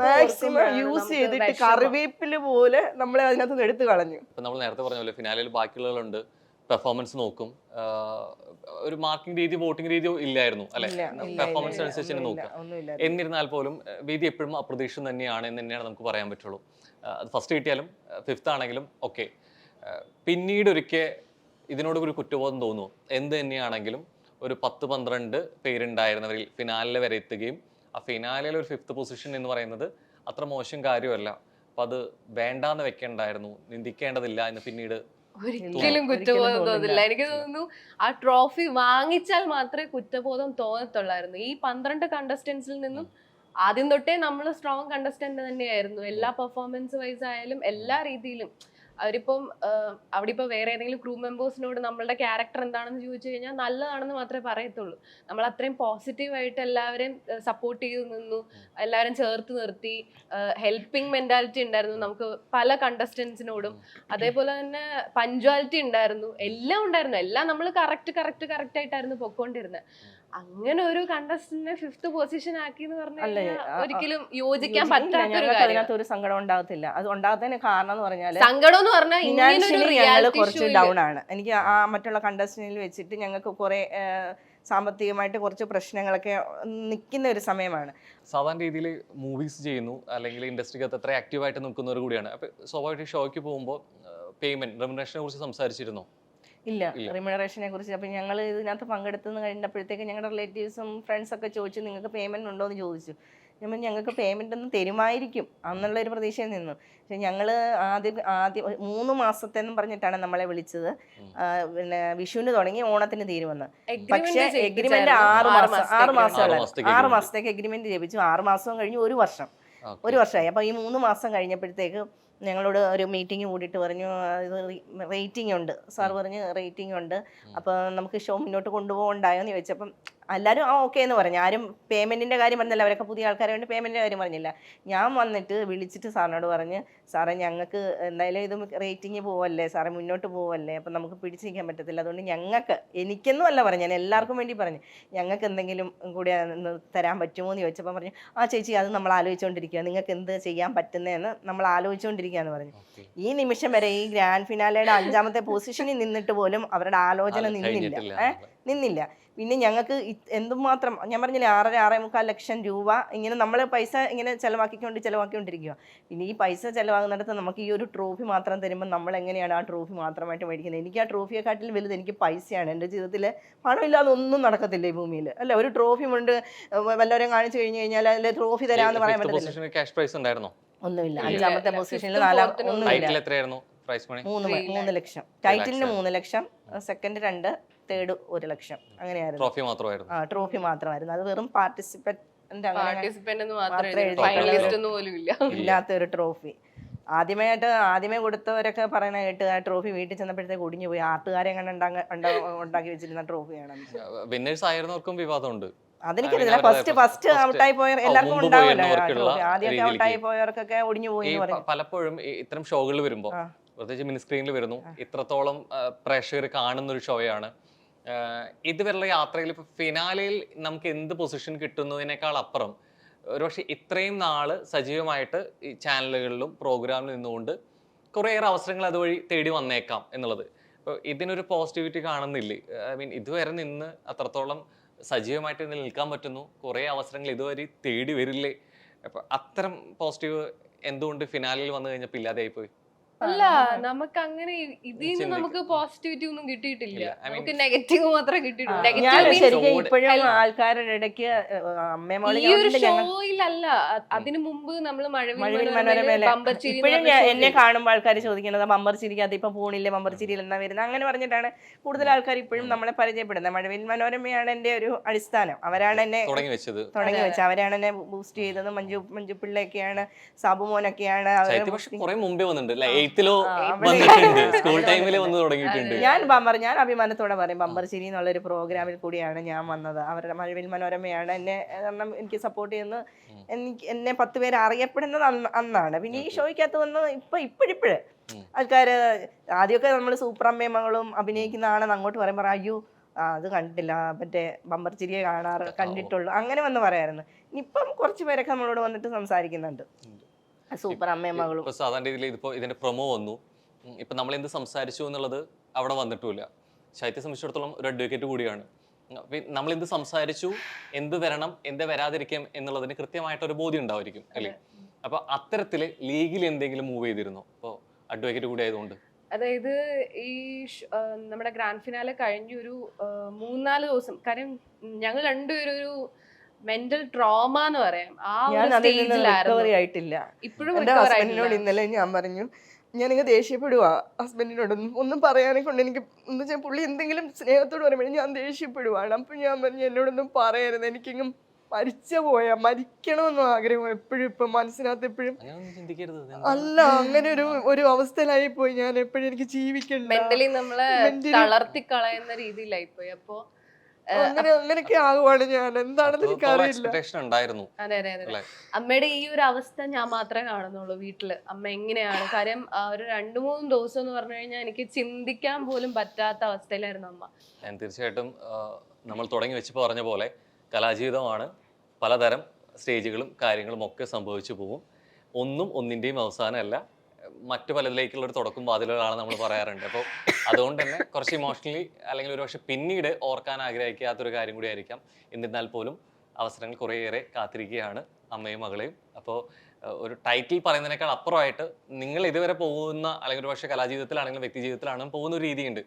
മാക്സിമം യൂസ് ചെയ്തിട്ട് കറിവേപ്പില് പോലെ നമ്മളെ അതിനകത്ത് എടുത്തു കളഞ്ഞു. നമ്മൾ നേരത്തെ പറഞ്ഞ പോലെ ഫിനാലിൽ ബാക്കിയുള്ളവരുണ്ട്, പെർഫോമൻസ് നോക്കും, ഒരു മാർക്കിംഗ് രീതി വോട്ടിംഗ് രീതിയോ ഇല്ലായിരുന്നു അല്ലെ, പെർഫോമൻസ് അനുസരിച്ച് തന്നെ നോക്കുക. എന്നിരുന്നാൽ പോലും വേദി എപ്പോഴും അപ്രതീക്ഷിതം തന്നെയാണ് എന്ന് തന്നെയാണ് നമുക്ക് പറയാൻ പറ്റുള്ളൂ. അത് ഫസ്റ്റ് കിട്ടിയാലും 5th ആണെങ്കിലും ഒക്കെ. പിന്നീട് ഒരിക്കൽ ഇതിനോട് ഒരു കുറ്റബോധം തോന്നുന്നു. എന്ത് തന്നെയാണെങ്കിലും ഒരു 10-12 പേരുണ്ടായിരുന്നവരിൽ ഫിനാലിൽ വരെ എത്തുകയും ആ ഫിനാലിൽ ഒരു 5th പൊസിഷൻ എന്ന് പറയുന്നത് അത്ര മോശം കാര്യമല്ല. അപ്പം അത് വേണ്ടാന്ന് വെക്കേണ്ടായിരുന്നു, നിന്ദിക്കേണ്ടതില്ല എന്ന് പിന്നീട് ഒരിക്കലും കുറ്റബോധം തോന്നില്ല. എനിക്ക് തോന്നുന്നു ആ ട്രോഫി വാങ്ങിച്ചാൽ മാത്രമേ കുറ്റബോധം തോന്നത്തുള്ളായിരുന്നു. ഈ 12 കണ്ടസ്റ്റൻസിൽ നിന്നും ആദ്യം തൊട്ടേ നമ്മൾ സ്ട്രോങ് കണ്ടസ്റ്റന്റ് തന്നെയായിരുന്നു. എല്ലാ പെർഫോമൻസ് വൈസ് ആയാലും എല്ലാ രീതിയിലും. അവരിപ്പം അവിടെ ഇപ്പോൾ വേറെ ഏതെങ്കിലും ക്രൂ മെമ്പേഴ്സിനോട് നമ്മളുടെ ക്യാരക്ടർ എന്താണെന്ന് ചോദിച്ചു കഴിഞ്ഞാൽ നല്ലതാണെന്ന് മാത്രമേ പറയത്തുള്ളൂ. നമ്മൾ അത്രയും പോസിറ്റീവായിട്ട് എല്ലാവരെയും സപ്പോർട്ട് ചെയ്ത് നിന്നു, എല്ലാവരും ചേർത്ത് നിർത്തി. ഹെൽപ്പിംഗ് മെന്റാലിറ്റി ഉണ്ടായിരുന്നു നമുക്ക് പല കണ്ടസ്റ്റൻസിനോടും. അതേപോലെ തന്നെ പഞ്ച്വാലിറ്റി ഉണ്ടായിരുന്നു, എല്ലാം ഉണ്ടായിരുന്നു. എല്ലാം നമ്മൾ കറക്റ്റ് ആയിട്ടായിരുന്നു പൊക്കോണ്ടിരുന്നത്. അങ്ങനെ ഒരു കണ്ടസ്റ്റന്റിനെ 5th പൊസിഷൻ ആക്കി എന്ന് പറഞ്ഞാൽ ഒരിക്കലും യോജിക്കാൻ പറ്റാത്തൊരു കാര്യം. ഒരു സങ്കടം ഉണ്ടാകത്തില്ല. അത് ഉണ്ടാകത്തതിന് കാരണം എന്ന് പറഞ്ഞാൽ, സങ്കടം എന്ന് പറഞ്ഞാൽ ഞങ്ങൾ കുറച്ച് ഡൗൺ ആണ്. എനിക്ക് ആ മറ്റുള്ള കണ്ടസ്റ്റന്റിൽ വെച്ചിട്ട് ഞങ്ങൾക്ക് കുറെ സാമ്പത്തികമായിട്ട് കുറച്ച് പ്രശ്നങ്ങളൊക്കെ നിൽക്കുന്ന ഒരു സമയമാണ്. സാധാരണ രീതിയിൽ മൂവീസ് ചെയ്യുന്നു അല്ലെങ്കിൽ ഇൻഡസ്ട്രിക്കകത്ത് അത്ര ആക്റ്റീവായിട്ട് നിൽക്കുന്നവർ കൂടിയാണ്. അപ്പോൾ സ്വാഭാവികമായിട്ട് ഷോയ്ക്ക് പോകുമ്പോൾ പേയ്മെന്റ് റെമ്യൂണറേഷനെ കുറിച്ച് സംസാരിച്ചിരുന്നോ? ഇല്ല, റിമ്യൂണറേഷനെ കുറിച്ച്. അപ്പം ഞങ്ങൾ ഇതിനകത്ത് പങ്കെടുത്തെന്ന് കഴിഞ്ഞപ്പോഴത്തേക്ക് ഞങ്ങളുടെ റിലേറ്റീവ്സും ഫ്രണ്ട്സൊക്കെ ചോദിച്ചു, നിങ്ങൾക്ക് പേയ്മെൻറ്റ് ഉണ്ടോ എന്ന് ചോദിച്ചു. ഞങ്ങൾക്ക് പേയ്മെൻ്റ് ഒന്നും തരുമായിരിക്കും എന്നുള്ളൊരു പ്രതീക്ഷയിൽ നിന്നു. പക്ഷെ ഞങ്ങൾ ആദ്യം 3 മാസത്തെന്നും പറഞ്ഞിട്ടാണ് നമ്മളെ വിളിച്ചത്. പിന്നെ വിഷുവിന് തുടങ്ങി ഓണത്തിന് തീരുമെന്ന്. പക്ഷേ എഗ്രിമെന്റ് 6 മാസത്തേക്ക് എഗ്രിമെന്റ് ലഭിച്ചു. 6 മാസവും കഴിഞ്ഞ് 1 വർഷമായി. അപ്പോൾ ഈ 3 മാസം കഴിഞ്ഞപ്പോഴത്തേക്ക് ഞങ്ങളോട് ഒരു മീറ്റിംഗ് കൂടിയിട്ട് പറഞ്ഞു, ഇത് റേറ്റിംഗ് ഉണ്ട്. സാർ പറഞ്ഞ് റേറ്റിംഗ് ഉണ്ട്, അപ്പോൾ നമുക്ക് ഷോ മുന്നോട്ട് കൊണ്ടുപോകണ്ടായോ എന്ന് ചോദിച്ചപ്പം എല്ലാവരും ഓക്കെ എന്ന് പറഞ്ഞു. ആരും പേയ്മെൻറ്റിൻ്റെ കാര്യം പറഞ്ഞില്ല. അവരൊക്കെ പുതിയ ആൾക്കാരെ വേണ്ടി പേയ്മെൻറ്റിൻ്റെ കാര്യം പറഞ്ഞില്ല. ഞാൻ വന്നിട്ട് വിളിച്ചിട്ട് സാറിനോട് പറഞ്ഞ്, സാറേ ഞങ്ങൾക്ക് എന്തായാലും ഇത് റേറ്റിംഗ് പോവല്ലേ സാറേ, മുന്നോട്ട് പോവല്ലേ, അപ്പം നമുക്ക് പിടിച്ചു നിൽക്കാൻ പറ്റത്തില്ല. അതുകൊണ്ട് എനിക്കൊന്നും അല്ല പറഞ്ഞു, ഞാൻ എല്ലാവർക്കും വേണ്ടി പറഞ്ഞു, ഞങ്ങൾക്ക് എന്തെങ്കിലും കൂടി തരാൻ പറ്റുമോ എന്ന് ചോദിച്ചപ്പോൾ പറഞ്ഞു, ആ ചേച്ചി അത് നമ്മൾ ആലോചിച്ചുകൊണ്ടിരിക്കുക, നിങ്ങൾക്ക് എന്ത് ചെയ്യാൻ പറ്റുന്നതെന്ന് നമ്മൾ ആലോചിച്ചുകൊണ്ടിരിക്കുക എന്ന് പറഞ്ഞു. ഈ നിമിഷം വരെ ഈ ഗ്രാൻഡ് ഫിനാലയുടെ 5ാമത്തെ പൊസിഷനിൽ നിന്നിട്ട് പോലും അവരുടെ ആലോചന നിന്നില്ല. നിന്നില്ല. പിന്നെ ഞങ്ങൾക്ക് എന്തുമാത്രം ഞാൻ പറഞ്ഞില്ലേ 6-6.25 ലക്ഷം രൂപ ഇങ്ങനെ നമ്മൾ പൈസ ഇങ്ങനെ ചിലവാക്കിക്കൊണ്ടിരിക്കുക. പിന്നെ ഈ പൈസ ചിലവാകുന്നിടത്ത് നമുക്ക് ഈ ഒരു ട്രോഫി മാത്രം തരുമ്പോൾ നമ്മൾ എങ്ങനെയാണ് ആ ട്രോഫി മാത്രമായിട്ട് മേടിക്കുന്നത്? എനിക്ക് ആ ട്രോഫിയെക്കാട്ടിലും വലുത് എനിക്ക് പൈസയാണ്. എൻ്റെ ജീവിതത്തിൽ പണമില്ലാതെ ഒന്നും നടക്കത്തില്ല ഈ ഭൂമിയിൽ. അല്ല, ഒരു ട്രോഫി കൊണ്ട് വല്ലവരും കാണിച്ചു കഴിഞ്ഞു കഴിഞ്ഞാൽ അതിൽ ട്രോഫി തരാമെന്ന് പറയാൻ പറ്റത്തില്ല. ക്യാഷ് പ്രൈസ് ഉണ്ടായിരുന്നോ? ഒന്നുമില്ല. 5ാമത്തെ പൊസിഷനിൽ 4 ഒന്നുമില്ല. ടൈറ്റിൽ എത്രയായിരുന്നു പ്രൈസ് മണി? 3 ലക്ഷം. ടൈറ്റിലിന് 3 ലക്ഷം, സെക്കൻഡ് 2, തേർഡ് 1 ലക്ഷം. അങ്ങനെയായിരുന്നു. ട്രോഫി മാത്രമായിരുന്നു. ട്രോഫി മാത്രമായിരുന്നു. അത് വെറും പാർട്ടിസിപ്പന്റ് ഇല്ലാത്തൊരു ട്രോഫി. ആദ്യമേ കൊടുത്തവരൊക്കെ പറയുന്ന കേട്ട് ആ ട്രോഫി വീട്ടിൽ ചെന്നപ്പോഴത്തേക്ക് ഒടിഞ്ഞു പോയി. ആർട്ടുകാരെ ഉണ്ടാക്കി വെച്ചിരുന്ന ട്രോഫിയാണ്. വിന്നേഴ്സ് ആയിരുന്നവർക്കും വിവാദമുണ്ട്. അതെനിക്കറിയില്ല. ഫസ്റ്റ് ഔട്ടായി പോയ എല്ലാവർക്കും ഉണ്ടാവില്ല. ആദ്യമൊക്കെ ഔട്ടായി പോയവർക്കൊക്കെ ഒടിഞ്ഞു പോയി. പലപ്പോഴും ഇത്തരം ഷോകളിൽ വരുമ്പോ പ്രത്യേകിച്ച് മിനി സ്ക്രീനിൽ വരുന്നു, ഇത്രത്തോളം പ്രേക്ഷകർ കാണുന്ന ഒരു ഷോയാണ്. ഇതുവരെയുള്ള യാത്രയിൽ ഇപ്പൊ ഫിനാലയിൽ നമുക്ക് എന്ത് പൊസിഷൻ കിട്ടുന്നതിനേക്കാൾ അപ്പുറം ഒരുപക്ഷെ ഇത്രയും നാള് സജീവമായിട്ട് ഈ ചാനലുകളിലും പ്രോഗ്രാമിൽ നിന്നുകൊണ്ട് കുറേയേറെ അവസരങ്ങൾ അതുവഴി തേടി വന്നേക്കാം എന്നുള്ളത്. അപ്പോൾ ഇതിനൊരു പോസിറ്റിവിറ്റി കാണുന്നില്ലേ? ഐ മീൻ ഇതുവരെ നിന്ന് അത്രത്തോളം സജീവമായിട്ട് നിൽക്കാൻ പറ്റുന്നു, കുറേ അവസരങ്ങൾ ഇതുവരെ തേടി വരില്ലേ? അപ്പൊ അത്തരം പോസിറ്റീവ് എന്തുകൊണ്ട് ഫിനാലിൽ വന്നു കഴിഞ്ഞപ്പോൾ ഇല്ലാതെയായി പോയി? അല്ല, നമുക്ക് അങ്ങനെ ഇതിന്ന് നമുക്ക് പോസിറ്റിവിറ്റി ഒന്നും കിട്ടിയിട്ടില്ല. നമുക്ക് നെഗറ്റീവ് മാത്രമേ കിട്ടിയിട്ടുള്ളൂ. ഇപ്പോഴും ആൾക്കാരുടെ ഇടയ്ക്ക് ഈ ഒരു ഷോയിലല്ല, അതിനു മുമ്പ് നമ്മള് ഇപ്പോഴും എന്നെ കാണുമ്പോൾ ആൾക്കാർ ചോദിക്കുന്നത് ബമ്പർ ചിരിക്കാതെ ഇപ്പൊ പോണില്ലേ, ബമ്പർ ചിരിയിൽ എന്നാ വരുന്നത്, അങ്ങനെ പറഞ്ഞിട്ടാണ് കൂടുതൽ ആൾക്കാർ ഇപ്പോഴും നമ്മളെ പരിചയപ്പെടുന്നത്. മഴവിൽ മനോരമയാണ് എന്റെ ഒരു അടിസ്ഥാനം. അവരാണ് എന്നെ തുടങ്ങി വെച്ചത്. അവരാണ് എന്നെ ബൂസ്റ്റ് ചെയ്തത്. മഞ്ജു പിള്ളയൊക്കെയാണ്, സാബു മോനൊക്കെയാണ്. ഞാൻ അഭിമാനത്തോടെ പറയും, ബമ്പർ ചിരി എന്നുള്ളൊരു പ്രോഗ്രാമിൽ കൂടിയാണ് ഞാൻ വന്നത്. അവരുടെ മഴവിൽ മനോരമയാണ് എന്നെ എനിക്ക് സപ്പോർട്ട് ചെയ്യുന്നത്. എന്നെ 10 പേര് അറിയപ്പെടുന്നത് അന്നാണ്. പിന്നെ ഈ ഷോയ്ക്കകത്ത് വന്ന് ഇപ്പോഴിപ്പോഴ് ആൾക്കാര് ആദ്യമൊക്കെ നമ്മൾ സൂപ്പർ അമ്മയും മകളും അഭിനയിക്കുന്നതാണെന്ന് അങ്ങോട്ട് പറയുമ്പോൾ അയ്യോ അത് കണ്ടിട്ടില്ല, മറ്റേ ബമ്പർ ചിരിയെ കണ്ടിട്ടുള്ളൂ, അങ്ങനെ വന്ന് പറയായിരുന്നു. ഇപ്പം കുറച്ച് പേരൊക്കെ നമ്മളോട് വന്നിട്ട് സംസാരിക്കുന്നുണ്ട്. സൂപ്പർ അമ്മയും മകളും സാധാരണ രീതിയിൽ ഇതിപ്പോ ഇതിന്റെ പ്രൊമോ വന്നു, ഇപ്പൊ നമ്മൾ എന്ത് സംസാരിച്ചു എന്നുള്ളത് അവിടെ വന്നിട്ടില്ല. ശൈത്യത്തെ സംബന്ധിച്ചിടത്തോളം ഒരു അഡ്വക്കേറ്റ് കൂടിയാണ്. നമ്മൾ എന്ത് സംസാരിച്ചു, എന്ത് വരണം, എന്ത് വരാതിരിക്കാം എന്നുള്ളതിന് കൃത്യമായിട്ടൊരു ബോധ്യം ഉണ്ടായിരിക്കും അല്ലേ? അപ്പൊ അത്തരത്തില് ലീഗിൽ എന്തെങ്കിലും മൂവ് ചെയ്തിരുന്നോ ഇപ്പൊ അഡ്വക്കേറ്റ് കൂടി ആയതുകൊണ്ട്? അതായത് ഈ നമ്മുടെ ഗ്രാൻഡ് ഫിനാലെ കഴിഞ്ഞൊരു 3-4 ദിവസം, കാര്യം ഞങ്ങൾ രണ്ടുപേരും ഒരു മെന്റൽ ട്രോമ എന്ന് പറയാം, ആ ഒരു സ്റ്റേജിലായിരുന്നു. ഇപ്പോഴും ഹസ്ബൻഡിനോട് ഇന്നലെ ഞാൻ പറഞ്ഞു, ഞാനിങ്ങ് ദേഷ്യപ്പെടുവാ ഹസ്ബൻഡിനോടൊന്നും ഒന്നും പറയാനെ കൊണ്ട്. എനിക്ക് എന്താ വെച്ചാൽ പുള്ളി എന്തെങ്കിലും സ്നേഹത്തോട് പറയുമ്പോഴും ഞാൻ ദേഷ്യപ്പെടുവാണ്. അപ്പം ഞാൻ പറഞ്ഞു എന്നോടൊന്നും പറയരുത്, എനിക്കിങ്ങ് മരിക്കണമെന്നും ആഗ്രഹം എപ്പോഴും ഇപ്പൊ മനസ്സിനകത്ത് എപ്പോഴും. അല്ല, അങ്ങനെ ഒരു അവസ്ഥയിലായി പോയി ഞാൻ. എപ്പോഴും എനിക്ക് ജീവിക്കണ്ട, മെന്റലി നമ്മളെ തളർത്തി കളയുന്ന രീതിയിലായി പോയി. അപ്പൊ അങ്ങനെയൊക്കെ ആകുവാണ് ഞാൻ. എന്താണെന്ന് എനിക്കറിയില്ല. അതെ അതെ അതെ. അമ്മയുടെ ഈ ഒരു അവസ്ഥ ഞാൻ മാത്രമേ കാണുന്നുള്ളൂ വീട്ടില്. അമ്മ എങ്ങനെയാണ്, കാര്യം ഒരു 2-3 ദിവസം എന്ന് പറഞ്ഞു കഴിഞ്ഞാൽ എനിക്ക് ചിന്തിക്കാൻ പോലും പറ്റാത്ത അവസ്ഥയിലായിരുന്നു അമ്മ. ഞാൻ തീർച്ചയായിട്ടും നമ്മൾ തുടങ്ങി വെച്ച് പറഞ്ഞ പോലെ കലാജീവിതമാണ്, പലതരം സ്റ്റേജുകളും കാര്യങ്ങളും ഒക്കെ സംഭവിച്ചു പോകും. ഒന്നും ഒന്നിൻ്റെയും അവസാനമല്ല, മറ്റു പലതിലേക്കുള്ള ഒരു തുടക്കം വാതിലുകളാണ് നമ്മൾ പറയാറുണ്ട്. അപ്പോൾ അതുകൊണ്ട് തന്നെ കുറച്ച് ഇമോഷണലി അല്ലെങ്കിൽ ഒരു പക്ഷെ പിന്നീട് ഓർക്കാൻ ആഗ്രഹിക്കാത്തൊരു കാര്യം കൂടി ആയിരിക്കാം. എന്നിരുന്നാൽ പോലും അവസരങ്ങൾ കുറേയേറെ കാത്തിരിക്കുകയാണ് അമ്മയും മകളെയും. അപ്പോൾ ഒരു ടൈറ്റിൽ പറയുന്നതിനേക്കാൾ അപ്പുറമായിട്ട് നിങ്ങൾ ഇതുവരെ പോകുന്ന, അല്ലെങ്കിൽ ഒരു പക്ഷേ കലാജീവിതത്തിലാണെങ്കിലും വ്യക്തി ജീവിതത്തിലാണെങ്കിലും പോകുന്ന ഒരു രീതിയുണ്ട്.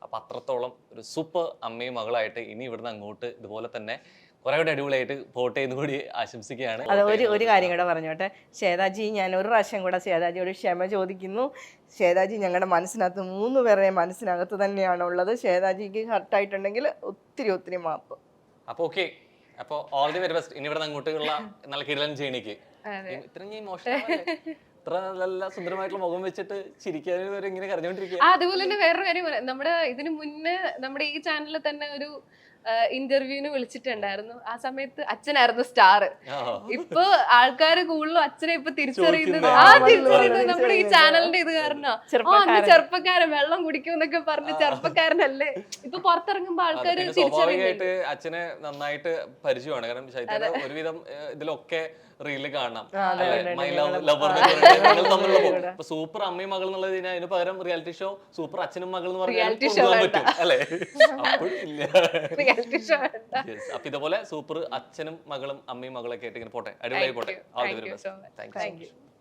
അപ്പം അത്രത്തോളം ഒരു സൂപ്പർ അമ്മയും മകളായിട്ട് ഇനി ഇവിടുന്ന് അങ്ങോട്ട് ഇതുപോലെ തന്നെ കുറെ കൂടെ അടിപൊളിയായിട്ട് പോട്ടെ എന്ന് കൂടി ആശംസിക്കുകയാണ്. അത് ഒരു കാര്യം കൂടെ പറഞ്ഞോട്ടെ, ശ്വേതാജി, ഞാൻ ഒരു പ്രാവശ്യം കൂടെ ശ്വേതാജിയോട് ക്ഷമ ചോദിക്കുന്നു. ശ്വേതാജി ഞങ്ങളുടെ മനസ്സിനകത്ത് 3 പേരുടെ മനസ്സിനകത്ത് തന്നെയാണുള്ളത്. ശ്വേതാജിക്ക് ഹർട്ടായിട്ടുണ്ടെങ്കിൽ ഒത്തിരി മാപ്പ്. അപ്പോൾ ഓക്കെ, അപ്പോൾ ഓൾ ദി വെരി ബെസ്റ്റ്. ഇനി ഇവിടെ അങ്ങോട്ടുള്ള നല്ല കിടലൻ ജേണിക്ക്. ഇത്രയും ഇത്ര നല്ല സുന്ദരമായിട്ടുള്ള മുഖം വെച്ചിട്ട് ചിരിക്കാൻ ഇങ്ങനെ കരഞ്ഞോണ്ടിരിക്കുക. അതുപോലെ തന്നെ വേറൊരു കാര്യം, നമ്മുടെ ഇതിന് മുന്നേ നമ്മുടെ ഈ ചാനലിൽ തന്നെ ഒരു ഇന്റർവ്യൂവിന് വിളിച്ചിട്ടുണ്ടായിരുന്നു. ആ സമയത്ത് അച്ഛനായിരുന്നു സ്റ്റാർ. ഇപ്പൊ ആൾക്കാര് കൂടുതലും അച്ഛനെ ഇപ്പൊ തിരിച്ചറിയുന്നത് നമ്മുടെ ഈ ചാനലിന്റെ ഇത് കാരണോ ചെറുപ്പക്കാരൻ വെള്ളം കുടിക്കും എന്നൊക്കെ പറഞ്ഞ ചെറുപ്പക്കാരനല്ലേ ഇപ്പൊ പുറത്തിറങ്ങുമ്പോ ആൾക്കാര് സ്വാഭാവികമായിട്ട് അച്ഛനെ നന്നായിട്ട് പരിചയമാണ്. കാരണം ശൈത്യയുടെ ഒരുവിധം ഇതിലൊക്കെ റീല് കാണാം. സൂപ്പർ അമ്മയും മകൾ എന്നുള്ളത് അതിന് പകരം റിയാലിറ്റി ഷോ സൂപ്പർ അച്ഛനും മകൾ എന്ന് പറഞ്ഞാൽ പറ്റും അല്ലെ? അപ്പോഴില്ല. അപ്പൊ ഇതുപോലെ സൂപ്പർ അച്ഛനും മകളും അമ്മയും മകളൊക്കെ ആയിട്ട് ഇങ്ങനെ പോട്ടെ, അടിപൊളിയായി പോട്ടെ. Thank you so much. Thank you.